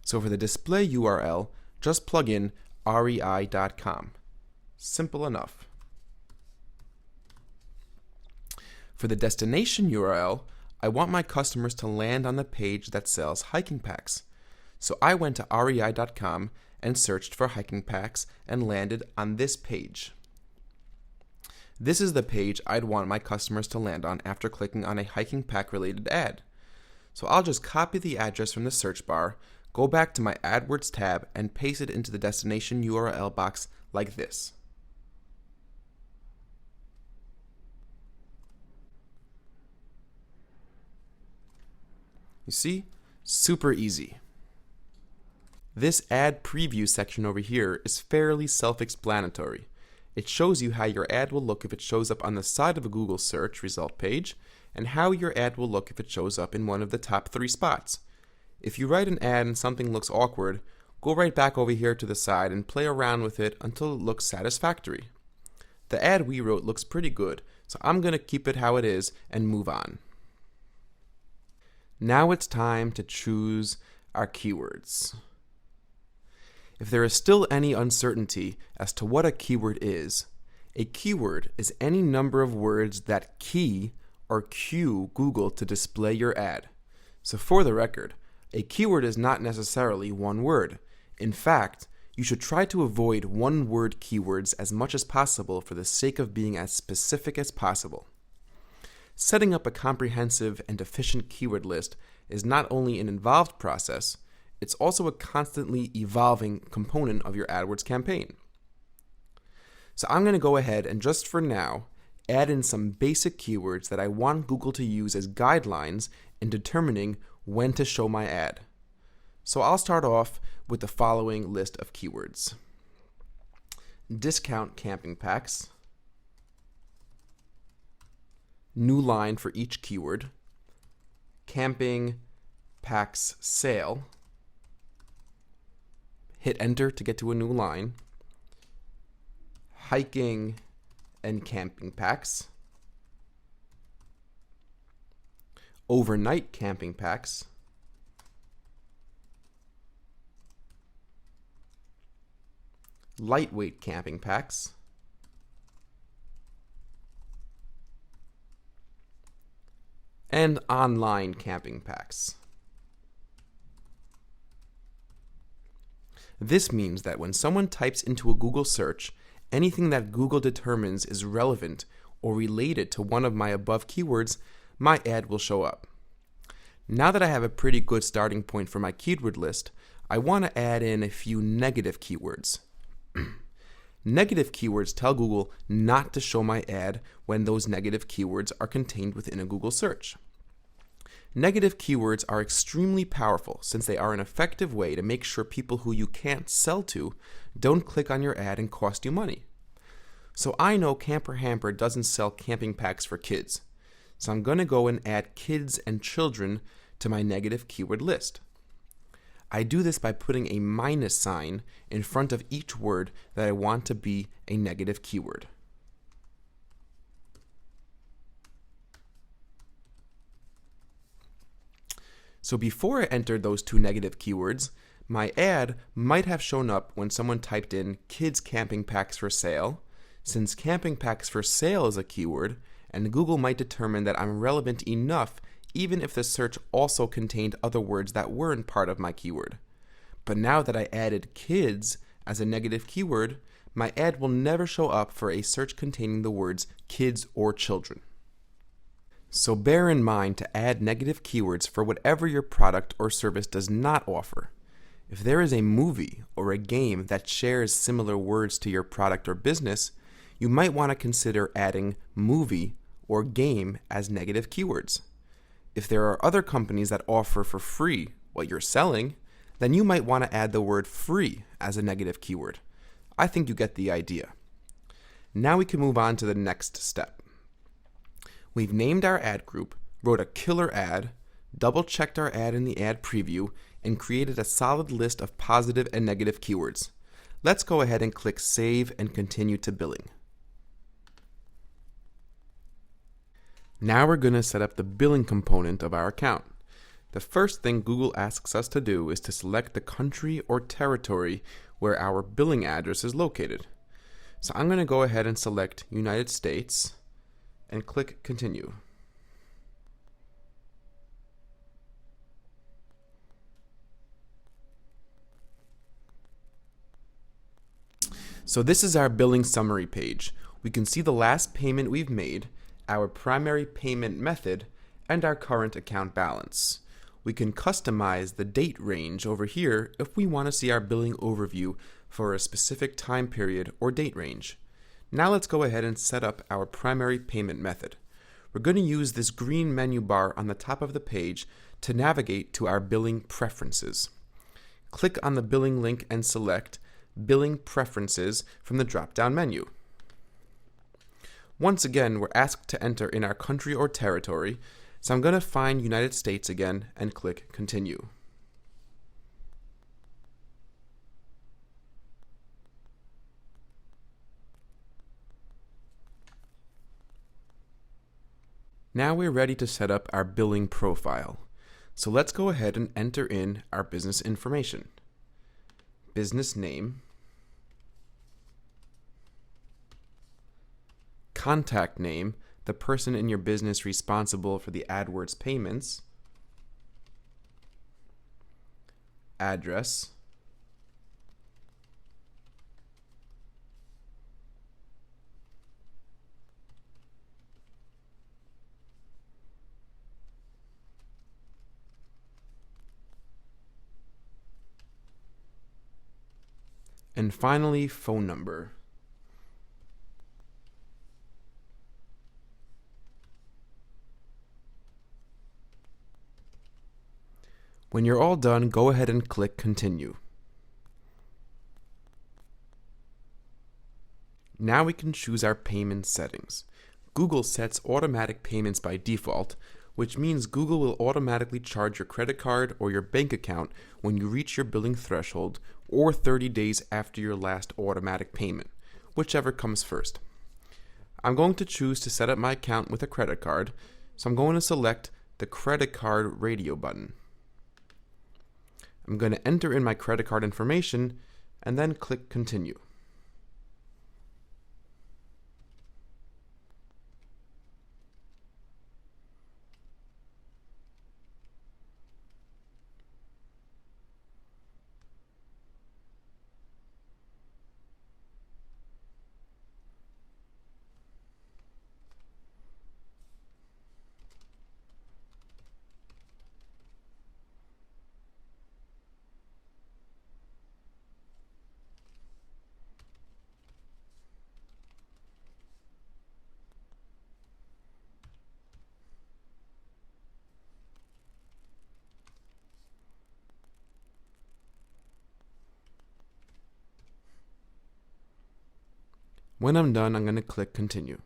So for the display URL, just plug in rei.com. Simple enough. For the destination URL, I want my customers to land on the page that sells hiking packs. So I went to rei.com and searched for hiking packs and landed on this page. This is the page I'd want my customers to land on after clicking on a hiking pack related ad. So I'll just copy the address from the search bar, go back to my AdWords tab, and paste it into the destination URL box like this. You see? Super easy. This ad preview section over here is fairly self-explanatory. It shows you how your ad will look if it shows up on the side of a Google search result page, and how your ad will look if it shows up in one of the top 3 spots. If you write an ad and something looks awkward, go right back over here to the side and play around with it until it looks satisfactory. The ad we wrote looks pretty good, so I'm going to keep it how it is and move on. Now it's time to choose our keywords. If there is still any uncertainty as to what a keyword is any number of words that key or cue Google to display your ad. So for the record, a keyword is not necessarily one word. In fact, You should try to avoid one-word keywords as much as possible for the sake of being as specific as possible. Setting up a comprehensive and efficient keyword list is not only an involved process, it's also a constantly evolving component of your AdWords campaign. So I'm going to go ahead and just for now, add in some basic keywords that I want Google to use as guidelines in determining when to show my ad. So I'll start off with the following list of keywords. Discount camping packs. New line for each keyword. Camping packs sale. Hit enter to get to a new line. Hiking and camping packs. Overnight camping packs. Lightweight camping packs. And online camping packs. This means that when someone types into a Google search anything that Google determines is relevant or related to one of my above keywords, my ad will show up. Now that I have a pretty good starting point for my keyword list, I want to add in a few negative keywords. Negative keywords tell Google not to show my ad when those negative keywords are contained within a Google search. Negative keywords are extremely powerful since they are an effective way to make sure people who you can't sell to don't click on your ad and cost you money. So I know Camper Hamper doesn't sell camping packs for kids, so I'm going to go and add kids and children to my negative keyword list. I do this by putting a minus sign in front of each word that I want to be a negative keyword. So before I entered those two negative keywords, my ad might have shown up when someone typed in kids camping packs for sale, since camping packs for sale is a keyword, and Google might determine that I'm relevant enough even if the search also contained other words that weren't part of my keyword. But now that I added kids as a negative keyword, my ad will never show up for a search containing the words kids or children. So bear in mind to add negative keywords for whatever your product or service does not offer. If there is a movie or a game that shares similar words to your product or business, you might want to consider adding movie or game as negative keywords. If there are other companies that offer for free what you're selling, then you might want to add the word free as a negative keyword. I think you get the idea. Now we can move on to the next step. We've named our ad group, wrote a killer ad, double-checked our ad in the ad preview, and created a solid list of positive and negative keywords. Let's go ahead and click Save and continue to billing. Now we're going to set up the billing component of our account. The first thing Google asks us to do is to select the country or territory where our billing address is located. So I'm going to go ahead and select United States and click Continue. So this is our billing summary page. We can see the last payment we've made, our primary payment method, and our current account balance. We can customize the date range over here if we want to see our billing overview for a specific time period or date range. Now let's go ahead and set up our primary payment method. We're going to use this green menu bar on the top of the page to navigate to our billing preferences. Click on the billing link and select Billing Preferences from the drop-down menu. Once again, we're asked to enter in our country or territory, so I'm going to find United States again and click Continue. Now we're ready to set up our billing profile. So let's go ahead and enter in our business information. Business name, contact name, the person in your business responsible for the AdWords payments, address, and finally phone number. When you're all done, go ahead and click Continue. Now we can choose our payment settings. Google sets automatic payments by default, which means Google will automatically charge your credit card or your bank account when you reach your billing threshold or 30 days after your last automatic payment, whichever comes first. I'm going to choose to set up my account with a credit card, so I'm going to select the credit card radio button. I'm going to enter in my credit card information and then click Continue. When I'm done, I'm going to click Continue.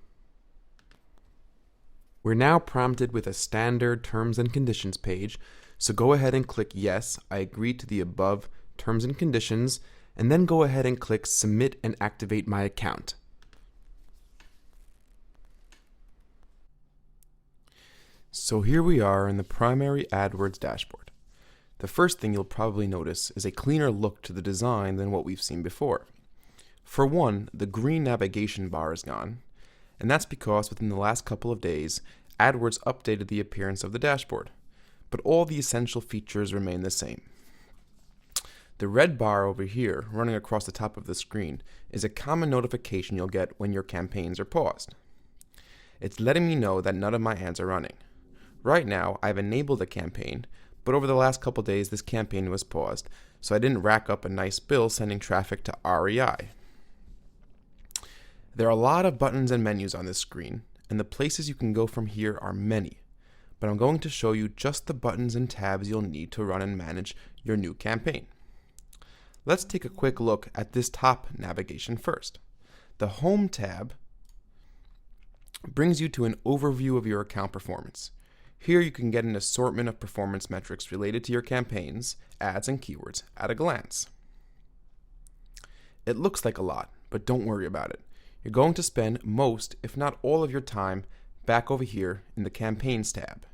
We're now prompted with a standard terms and conditions page, so go ahead and click Yes, I agree to the above terms and conditions, and then go ahead and click Submit and activate my account. So here we are in the primary AdWords dashboard. The first thing you'll probably notice is a cleaner look to the design than what we've seen before. For one, the green navigation bar is gone, and that's because within the last couple of days, AdWords updated the appearance of the dashboard, but all the essential features remain the same. The red bar over here, running across the top of the screen, is a common notification you'll get when your campaigns are paused. It's letting me know that none of my ads are running. Right now, I've enabled a campaign, but over the last couple of days, this campaign was paused, so I didn't rack up a nice bill sending traffic to REI. There are a lot of buttons and menus on this screen, and the places you can go from here are many, but I'm going to show you just the buttons and tabs you'll need to run and manage your new campaign. Let's take a quick look at this top navigation first. The Home tab brings you to an overview of your account performance. Here you can get an assortment of performance metrics related to your campaigns, ads, and keywords at a glance. It looks like a lot, but don't worry about it. You're going to spend most, if not all of your time back over here in the Campaigns tab.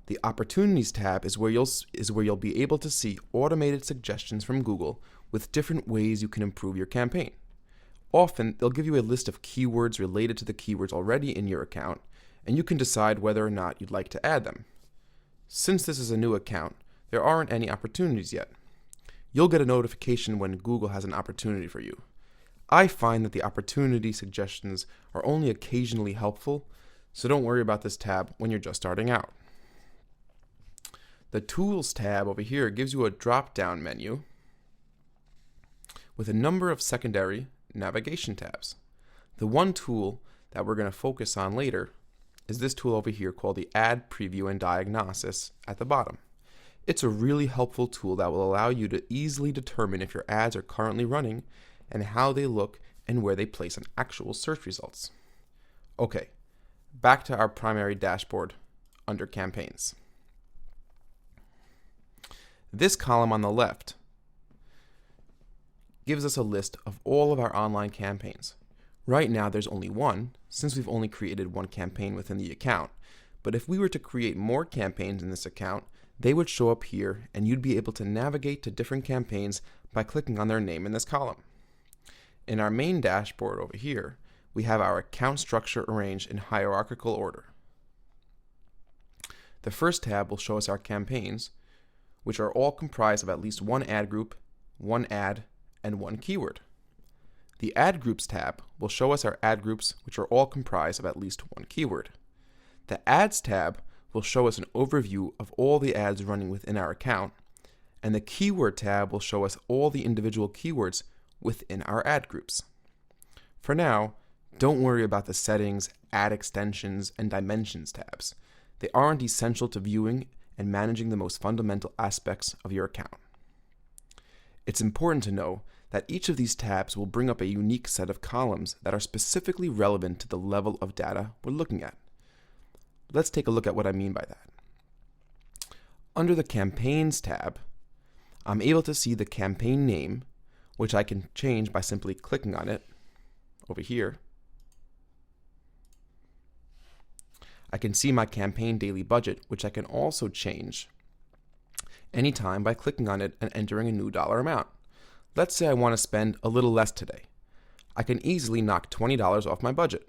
The Opportunities tab is where you'll be able to see automated suggestions from Google with different ways you can improve your campaign. Often, they'll give you a list of keywords related to the keywords already in your account, and you can decide whether or not you'd like to add them. Since this is a new account, there aren't any opportunities yet. You'll get a notification when Google has an opportunity for you. I find that the opportunity suggestions are only occasionally helpful, so don't worry about this tab when you're just starting out. The Tools tab over here gives you a drop-down menu with a number of secondary navigation tabs. The one tool that we're going to focus on later is this tool over here called the Ad Preview and Diagnosis at the bottom. It's a really helpful tool that will allow you to easily determine if your ads are currently running and how they look and where they place in actual search results. Okay, back to our primary dashboard under Campaigns. This column on the left gives us a list of all of our online campaigns. Right now there's only one, since we've only created one campaign within the account, but if we were to create more campaigns in this account, they would show up here and you'd be able to navigate to different campaigns by clicking on their name in this column. In our main dashboard over here, we have our account structure arranged in hierarchical order. The first tab will show us our campaigns, which are all comprised of at least one ad group, one ad, and one keyword. The Ad Groups tab will show us our ad groups, which are all comprised of at least one keyword. The Ads tab will show us an overview of all the ads running within our account, and the Keyword tab will show us all the individual keywords within our ad groups. For now, don't worry about the Settings, Ad Extensions, and Dimensions tabs. They aren't essential to viewing and managing the most fundamental aspects of your account. It's important to know that each of these tabs will bring up a unique set of columns that are specifically relevant to the level of data we're looking at. Let's take a look at what I mean by that. Under the Campaigns tab, I'm able to see the campaign name, which I can change by simply clicking on it over here. I can see my campaign daily budget, which I can also change anytime by clicking on it and entering a new dollar amount. Let's say I want to spend a little less today. I can easily knock $20 off my budget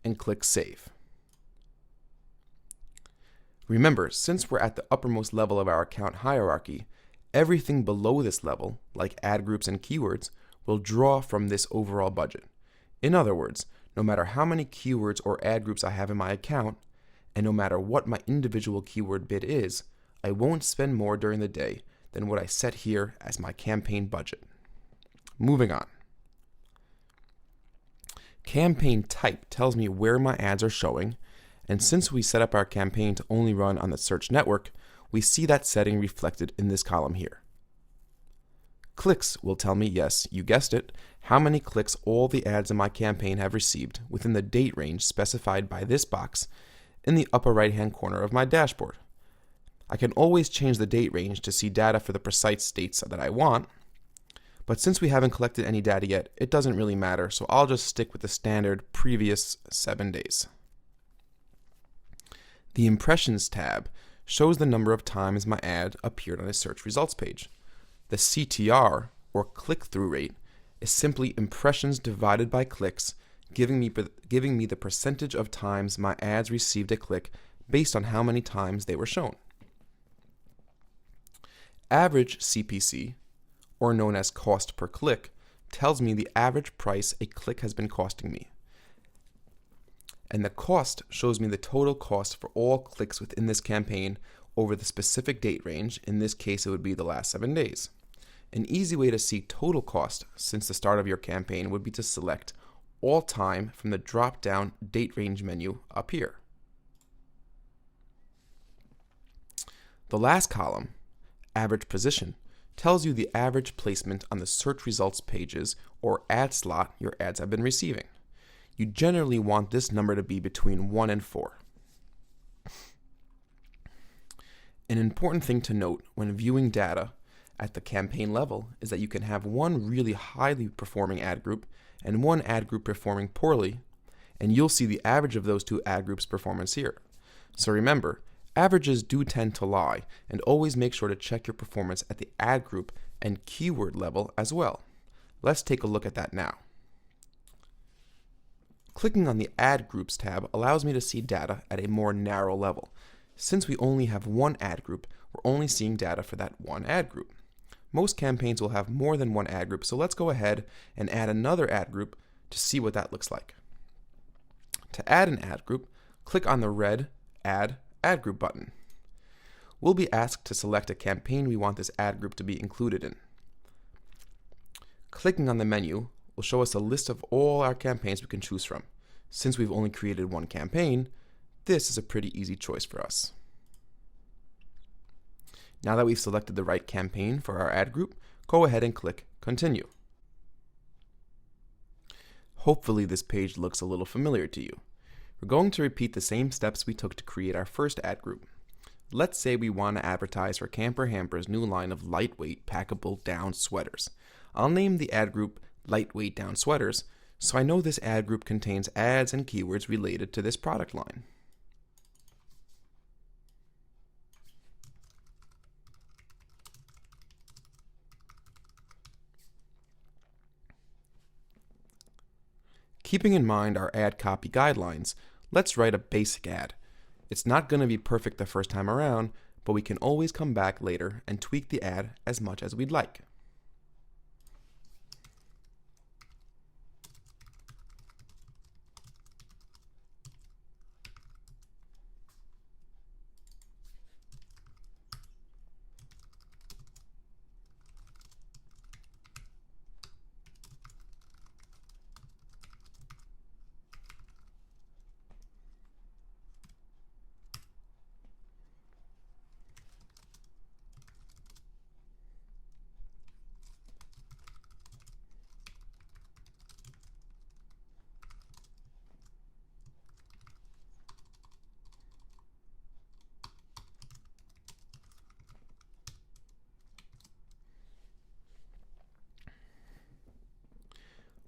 and click Save. Remember, since we're at the uppermost level of our account hierarchy, everything below this level, like ad groups and keywords, will draw from this overall budget. In other words, no matter how many keywords or ad groups I have in my account, and no matter what my individual keyword bid is, I won't spend more during the day than what I set here as my campaign budget. Moving on. Campaign type tells me where my ads are showing, and since we set up our campaign to only run on the search network, we see that setting reflected in this column here. Clicks will tell me, yes, you guessed it, how many clicks all the ads in my campaign have received within the date range specified by this box in the upper right-hand corner of my dashboard. I can always change the date range to see data for the precise dates that I want, but since we haven't collected any data yet, it doesn't really matter, so I'll just stick with the standard previous 7 days. The Impressions tab shows the number of times my ad appeared on a search results page. The CTR, or click-through rate, is simply impressions divided by clicks, giving me the percentage of times my ads received a click based on how many times they were shown. Average CPC, or known as cost per click, tells me the average price a click has been costing me. And the cost shows me the total cost for all clicks within this campaign over the specific date range. In this case, it would be the last 7 days. An easy way to see total cost since the start of your campaign would be to select All Time from the drop-down Date Range menu up here. The last column, Average Position, tells you the average placement on the search results pages or ad slot your ads have been receiving. You generally want this number to be between 1 and 4. An important thing to note when viewing data at the campaign level is that you can have one really highly performing ad group and one ad group performing poorly, and you'll see the average of those two ad groups' performance here. So remember, averages do tend to lie, and always make sure to check your performance at the ad group and keyword level as well. Let's take a look at that now. Clicking on the Ad Groups tab allows me to see data at a more narrow level. Since we only have one ad group, we're only seeing data for that one ad group. Most campaigns will have more than one ad group, so let's go ahead and add another ad group to see what that looks like. To add an ad group, click on the red Add Ad Group button. We'll be asked to select a campaign we want this ad group to be included in. Clicking on the menu will show us a list of all our campaigns we can choose from. Since we've only created one campaign, this is a pretty easy choice for us. Now that we've selected the right campaign for our ad group, go ahead and click Continue. Hopefully this page looks a little familiar to you. We're going to repeat the same steps we took to create our first ad group. Let's say we want to advertise for Camper Hamper's new line of lightweight packable down sweaters. I'll name the ad group Lightweight Down Sweaters, so I know this ad group contains ads and keywords related to this product line. Keeping in mind our ad copy guidelines, let's write a basic ad. It's not going to be perfect the first time around, but we can always come back later and tweak the ad as much as we'd like.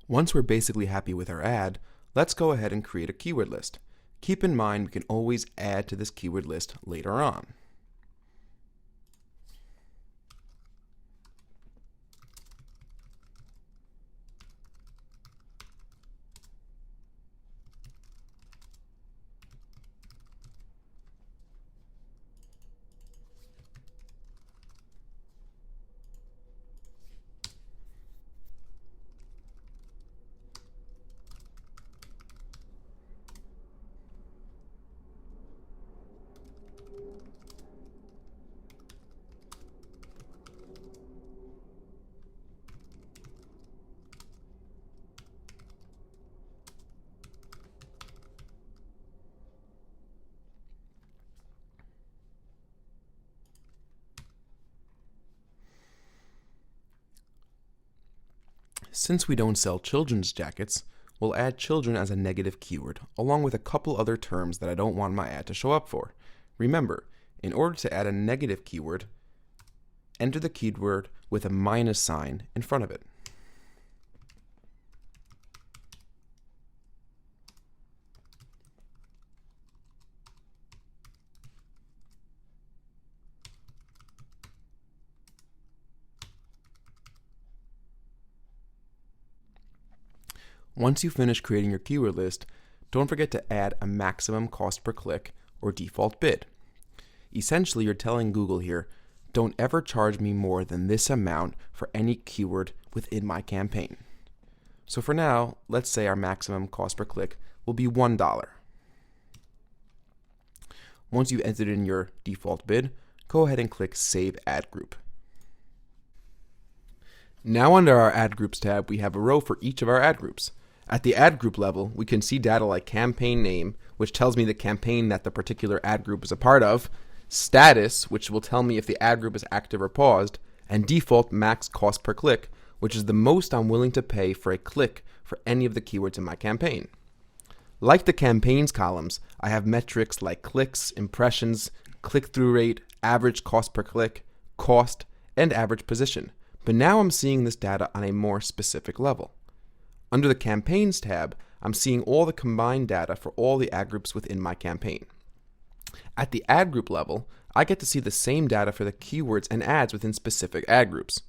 Once we're basically happy with our ad, let's go ahead and create a keyword list. Keep in mind we can always add to this keyword list later on. Since we don't sell children's jackets, we'll add children as a negative keyword, along with a couple other terms that I don't want my ad to show up for. Remember, in order to add a negative keyword, enter the keyword with a minus sign in front of it. Once you finish creating your keyword list, don't forget to add a maximum cost per click or default bid. Essentially, you're telling Google here, don't ever charge me more than this amount for any keyword within my campaign. So for now, let's say our maximum cost per click will be $1. Once you've entered in your default bid, go ahead and click Save Ad Group. Now under our Ad Groups tab, we have a row for each of our ad groups. At the ad group level, we can see data like campaign name, which tells me the campaign that the particular ad group is a part of, status, which will tell me if the ad group is active or paused, and default max cost per click, which is the most I'm willing to pay for a click for any of the keywords in my campaign. Like the campaigns columns, I have metrics like clicks, impressions, click-through rate, average cost per click, cost, and average position. But now I'm seeing this data on a more specific level. Under the Campaigns tab, I'm seeing all the combined data for all the ad groups within my campaign. At the ad group level, I get to see the same data for the keywords and ads within specific ad groups.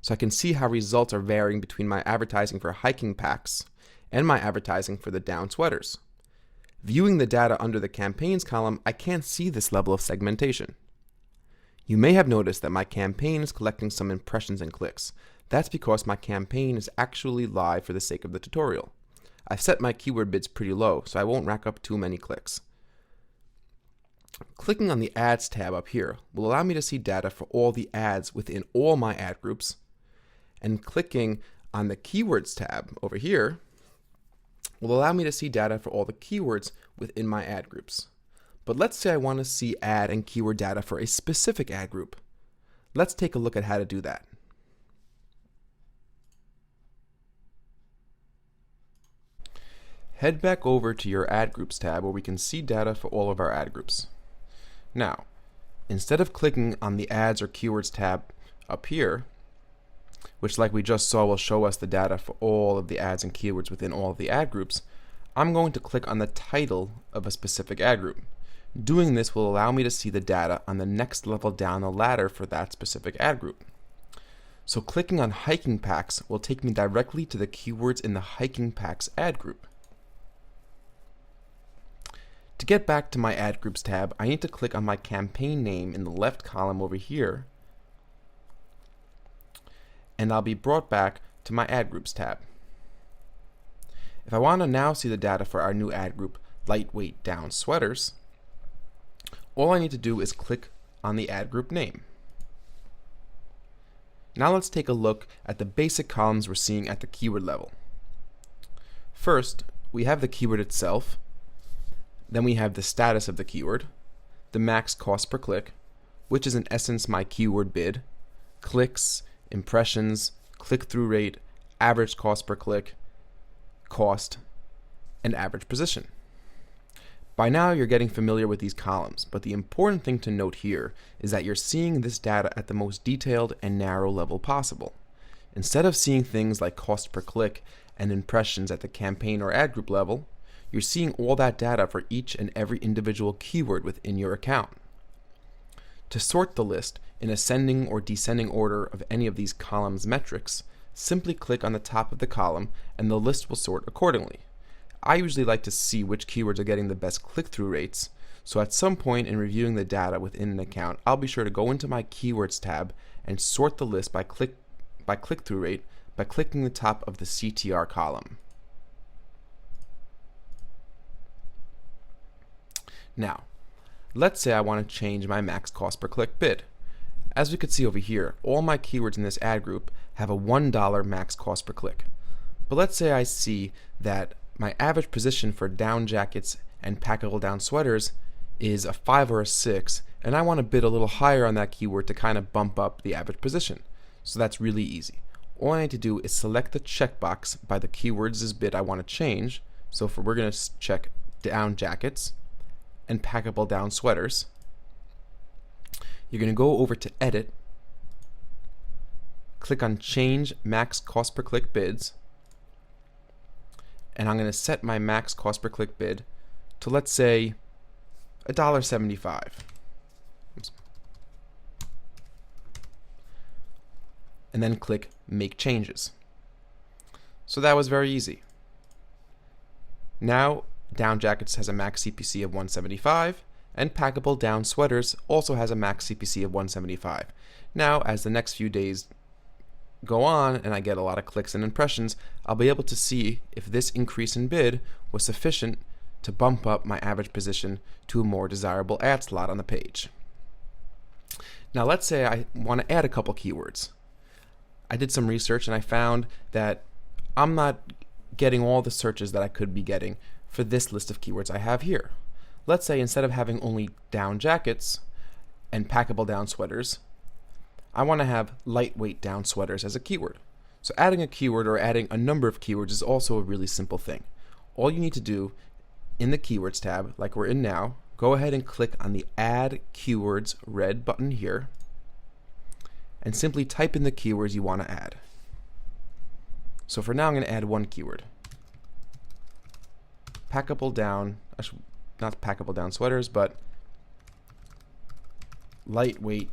So I can see how results are varying between my advertising for hiking packs and my advertising for the down sweaters. Viewing the data under the Campaigns column, I can't see this level of segmentation. You may have noticed that my campaign is collecting some impressions and clicks. That's because my campaign is actually live for the sake of the tutorial. I've set my keyword bids pretty low, so I won't rack up too many clicks. Clicking on the Ads tab up here will allow me to see data for all the ads within all my ad groups, and clicking on the Keywords tab over here will allow me to see data for all the keywords within my ad groups. But let's say I want to see ad and keyword data for a specific ad group. Let's take a look at how to do that. Head back over to your Ad Groups tab where we can see data for all of our ad groups. Now, instead of clicking on the Ads or Keywords tab up here, which like we just saw will show us the data for all of the ads and keywords within all of the ad groups, I'm going to click on the title of a specific ad group. Doing this will allow me to see the data on the next level down the ladder for that specific ad group. So clicking on hiking packs will take me directly to the keywords in the hiking packs ad group. To get back to my Ad Groups tab, I need to click on my campaign name in the left column over here, and I'll be brought back to my Ad Groups tab. If I want to now see the data for our new ad group, Lightweight Down Sweaters, all I need to do is click on the ad group name. Now let's take a look at the basic columns we're seeing at the keyword level. First, we have the keyword itself. Then we have the status of the keyword, the max cost per click, which is in essence my keyword bid, clicks, impressions, click-through rate, average cost per click, cost, and average position. By now you're getting familiar with these columns, but the important thing to note here is that you're seeing this data at the most detailed and narrow level possible. Instead of seeing things like cost per click and impressions at the campaign or ad group level, you're seeing all that data for each and every individual keyword within your account. To sort the list in ascending or descending order of any of these columns' metrics, simply click on the top of the column and the list will sort accordingly. I usually like to see which keywords are getting the best click-through rates, so at some point in reviewing the data within an account, I'll be sure to go into my Keywords tab and sort the list by click-through rate by clicking the top of the CTR column. Now, let's say I want to change my max cost per click bid. As we could see over here, all my keywords in this ad group have a $1 max cost per click. But let's say I see that my average position for down jackets and packable down sweaters is a 5 or a 6, and I want to bid a little higher on that keyword to kind of bump up the average position. So that's really easy. All I need to do is select the checkbox by the keywords' bid I want to change. So we're going to check down jackets and packable down sweaters. You're going to go over to Edit, click on Change Max Cost Per Click Bids, and I'm going to set my max cost per click bid to, let's say, $1.75. And then click Make Changes. So that was very easy. Now, down jackets has a max CPC of $175, and packable down sweaters also has a max CPC of $175. Now, as the next few days go on and I get a lot of clicks and impressions, I'll be able to see if this increase in bid was sufficient to bump up my average position to a more desirable ad slot on the page. Now let's say I want to add a couple keywords. I did some research and I found that I'm not getting all the searches that I could be getting for this list of keywords I have here. Let's say instead of having only down jackets and packable down sweaters, I want to have lightweight down sweaters as a keyword. So adding a keyword or adding a number of keywords is also a really simple thing. All you need to do in the Keywords tab, like we're in now, go ahead and click on the Add Keywords red button here and simply type in the keywords you want to add. So for now I'm going to add one keyword. Packable down, not packable down sweaters, but lightweight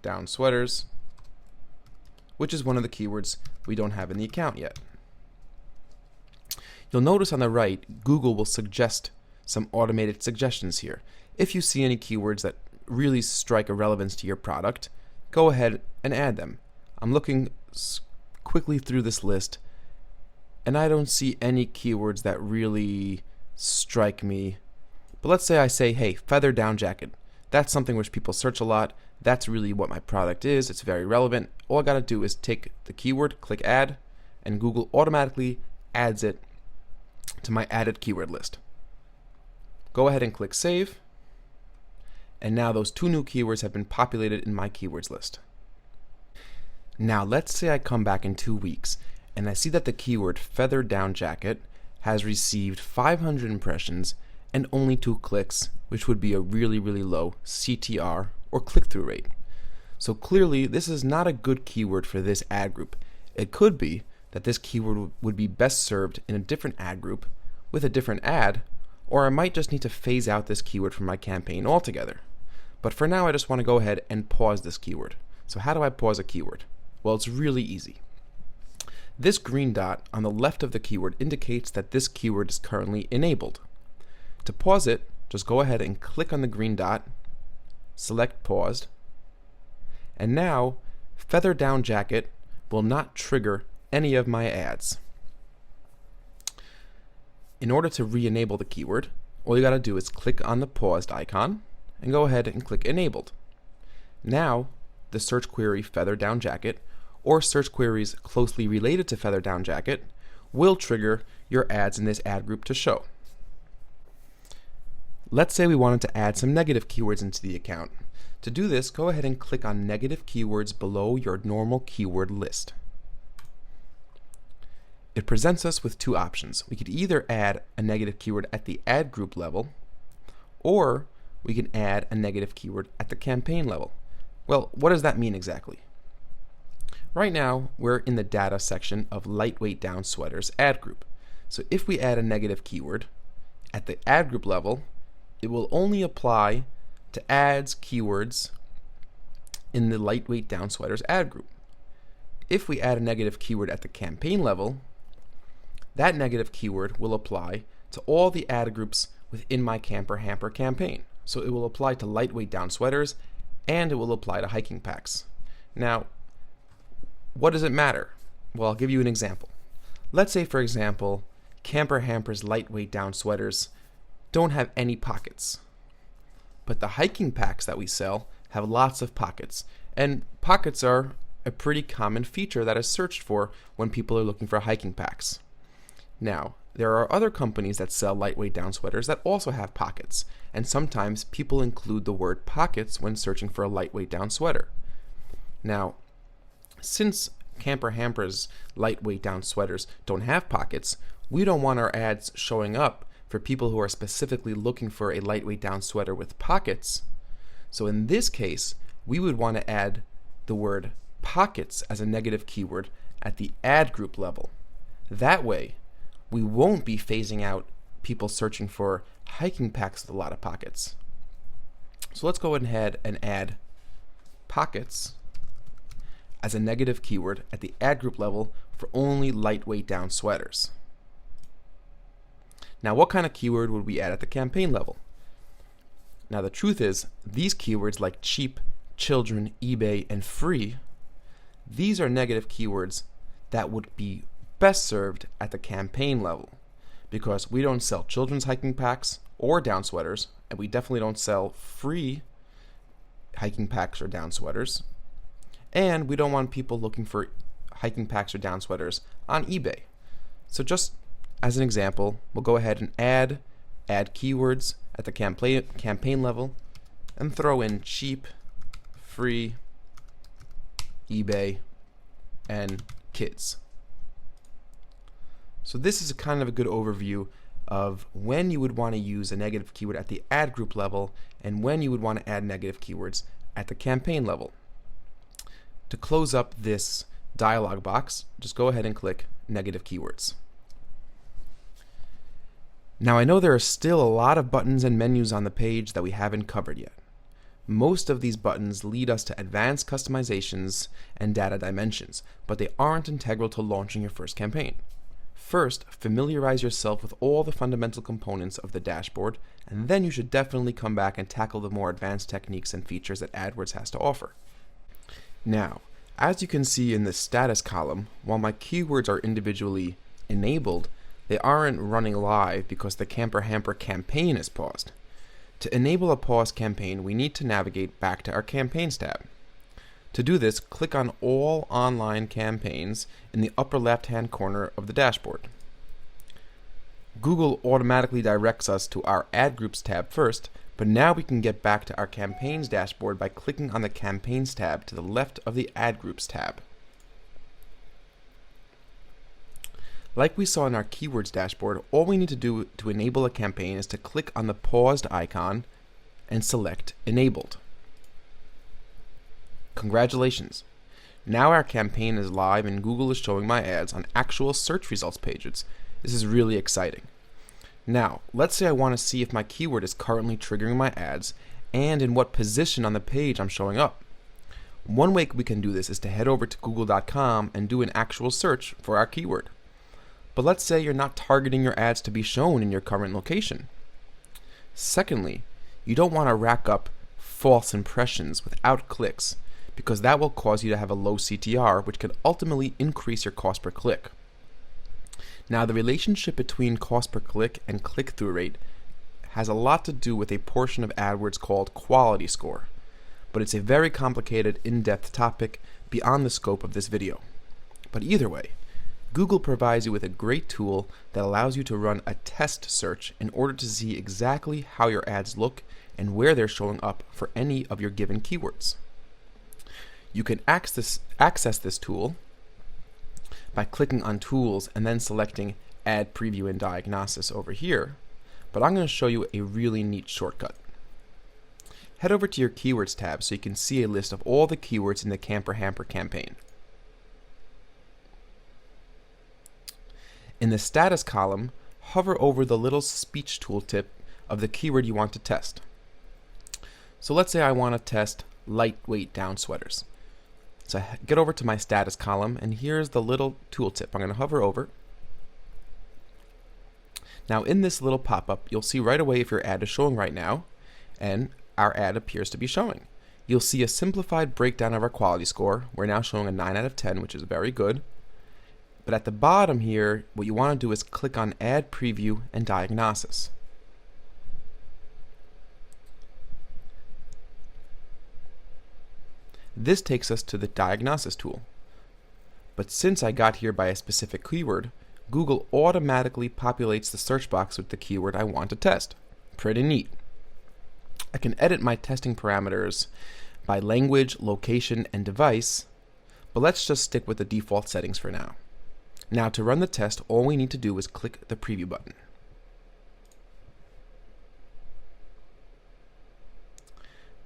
down sweaters, which is one of the keywords we don't have in the account yet. You'll notice on the right, Google will suggest some automated suggestions here. If you see any keywords that really strike a relevance to your product, go ahead and add them. I'm looking quickly through this list, and I don't see any keywords that really strike me. But let's say I say, hey, feather down jacket. That's something which people search a lot. That's really what my product is. It's very relevant. All I got to do is take the keyword, click add, and Google automatically adds it to my added keyword list. Go ahead and click save. And now those two new keywords have been populated in my keywords list. Now let's say I come back in 2 weeks and I see that the keyword feather down jacket has received 500 impressions and only 2 clicks, which would be a really, really low CTR or click-through rate. So clearly this is not a good keyword for this ad group. It could be that this keyword would be best served in a different ad group with a different ad, or I might just need to phase out this keyword from my campaign altogether. But for now I just want to go ahead and pause this keyword. So how do I pause a keyword? Well, it's really easy. This green dot on the left of the keyword indicates that this keyword is currently enabled. To pause it, just go ahead and click on the green dot, select paused, and now feather down jacket will not trigger any of my ads. In order to re-enable the keyword, all you got to do is click on the paused icon and go ahead and click enabled. Now the search query feather down jacket or search queries closely related to feather down jacket will trigger your ads in this ad group to show. Let's say we wanted to add some negative keywords into the account. To do this, go ahead and click on negative keywords below your normal keyword list. It presents us with 2 options. We could either add a negative keyword at the ad group level, or we can add a negative keyword at the campaign level. Well, what does that mean exactly? Right now, we're in the data section of lightweight down sweaters ad group. So if we add a negative keyword at the ad group level, it will only apply to ads keywords in the lightweight down sweaters ad group. If we add a negative keyword at the campaign level, that negative keyword will apply to all the ad groups within my camper hamper campaign. So it will apply to lightweight down sweaters and it will apply to hiking packs. Now, what does it matter? Well, I'll give you an example. Let's say, for example, camper hampers lightweight down sweaters don't have any pockets. But the hiking packs that we sell have lots of pockets. And pockets are a pretty common feature that is searched for when people are looking for hiking packs. Now, there are other companies that sell lightweight down sweaters that also have pockets. And sometimes people include the word pockets when searching for a lightweight down sweater. Now, since camper hampers lightweight down sweaters don't have pockets, we don't want our ads showing up for people who are specifically looking for a lightweight down sweater with pockets. So in this case, we would want to add the word pockets as a negative keyword at the ad group level. That way, we won't be phasing out people searching for hiking packs with a lot of pockets. So let's go ahead and add pockets as a negative keyword at the ad group level for only lightweight down sweaters. Now, what kind of keyword would we add at the campaign level? Now, the truth is, these keywords like cheap, children, eBay, and free, these are negative keywords that would be best served at the campaign level because we don't sell children's hiking packs or down sweaters, and we definitely don't sell free hiking packs or down sweaters. And we don't want people looking for hiking packs or down sweaters on eBay. So just as an example, we'll go ahead and add keywords at the campaign level and throw in cheap, free, eBay, and kids. So this is kind of a good overview of when you would want to use a negative keyword at the ad group level and when you would want to add negative keywords at the campaign level. To close up this dialog box, just go ahead and click negative keywords. Now, I know there are still a lot of buttons and menus on the page that we haven't covered yet. Most of these buttons lead us to advanced customizations and data dimensions, but they aren't integral to launching your first campaign. First, familiarize yourself with all the fundamental components of the dashboard, and then you should definitely come back and tackle the more advanced techniques and features that AdWords has to offer. Now, as you can see in the status column, while my keywords are individually enabled, they aren't running live because the camper hamper campaign is paused. To enable a paused campaign, we need to navigate back to our campaigns tab. To do this, click on all online campaigns in the upper left-hand corner of the dashboard. Google automatically directs us to our ad groups tab first, but now we can get back to our campaigns dashboard by clicking on the campaigns tab to the left of the ad groups tab. Like we saw in our keywords dashboard, all we need to do to enable a campaign is to click on the paused icon and select enabled. Congratulations! Now our campaign is live and Google is showing my ads on actual search results pages. This is really exciting. Now, let's say I want to see if my keyword is currently triggering my ads and in what position on the page I'm showing up. One way we can do this is to head over to google.com and do an actual search for our keyword. But let's say you're not targeting your ads to be shown in your current location. Secondly, you don't want to rack up false impressions without clicks because that will cause you to have a low CTR, which could ultimately increase your cost per click. Now, the relationship between cost per click and click-through rate has a lot to do with a portion of AdWords called quality score, but it's a very complicated, in-depth topic beyond the scope of this video. But either way, Google provides you with a great tool that allows you to run a test search in order to see exactly how your ads look and where they're showing up for any of your given keywords. You can access this tool by clicking on Tools and then selecting Ad Preview and Diagnosis over here, but I'm going to show you a really neat shortcut. Head over to your Keywords tab so you can see a list of all the keywords in the Camper Hamper campaign. In the status column, hover over the little speech tooltip of the keyword you want to test. So let's say I want to test lightweight down sweaters. So I get over to my status column, and here's the little tooltip. I'm going to hover over. Now in this little pop-up, you'll see right away if your ad is showing right now, and our ad appears to be showing. You'll see a simplified breakdown of our quality score. We're now showing a 9 out of 10, which is very good. But at the bottom here, what you want to do is click on Ad Preview and Diagnosis. This takes us to the Diagnosis tool. But since I got here by a specific keyword, Google automatically populates the search box with the keyword I want to test. Pretty neat. I can edit my testing parameters by language, location, and device, but let's just stick with the default settings for now. Now to run the test, all we need to do is click the preview button.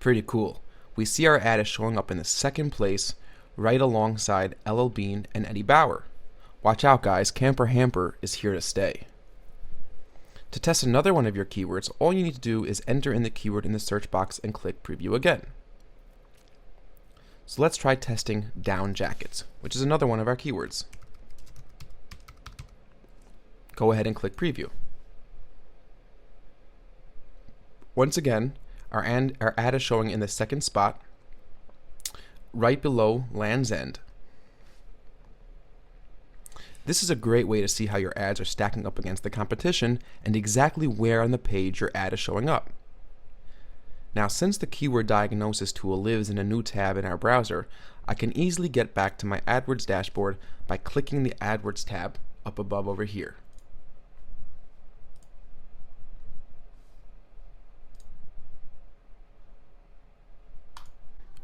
Pretty cool. We see our ad is showing up in the second place, right alongside LL Bean and Eddie Bauer. Watch out guys, Camper Hamper is here to stay. To test another one of your keywords, all you need to do is enter in the keyword in the search box and click preview again. So let's try testing down jackets, which is another one of our keywords. Go ahead and click preview. Once again, our ad is showing in the second spot, right below Land's End. This is a great way to see how your ads are stacking up against the competition and exactly where on the page your ad is showing up. Now, since the keyword diagnosis tool lives in a new tab in our browser, I can easily get back to my AdWords dashboard by clicking the AdWords tab up above over here.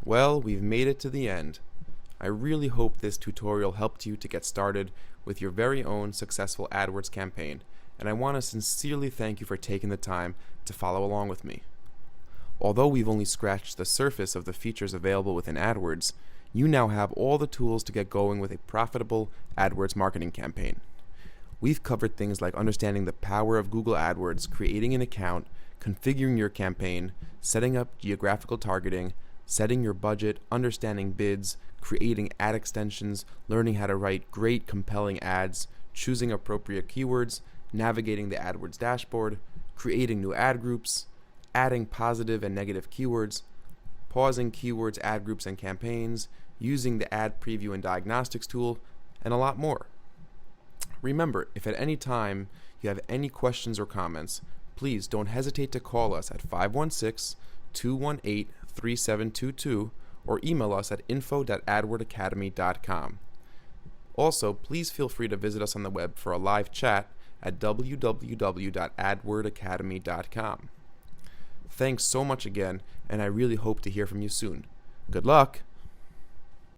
Well, we've made it to the end. I really hope this tutorial helped you to get started with your very own successful AdWords campaign, and I want to sincerely thank you for taking the time to follow along with me. Although we've only scratched the surface of the features available within AdWords, you now have all the tools to get going with a profitable AdWords marketing campaign. We've covered things like understanding the power of Google AdWords, creating an account, configuring your campaign, setting up geographical targeting, setting your budget, understanding bids, creating ad extensions, learning how to write great, compelling ads, choosing appropriate keywords, navigating the AdWords dashboard, creating new ad groups, adding positive and negative keywords, pausing keywords, ad groups, and campaigns, using the Ad Preview and Diagnostics tool, and a lot more. Remember, if at any time you have any questions or comments, please don't hesitate to call us at 516-218-3722 or email us at info@adwordacademy.com. Also, please feel free to visit us on the web for a live chat at www.adwordacademy.com. Thanks so much again, and I really hope to hear from you soon. Good luck!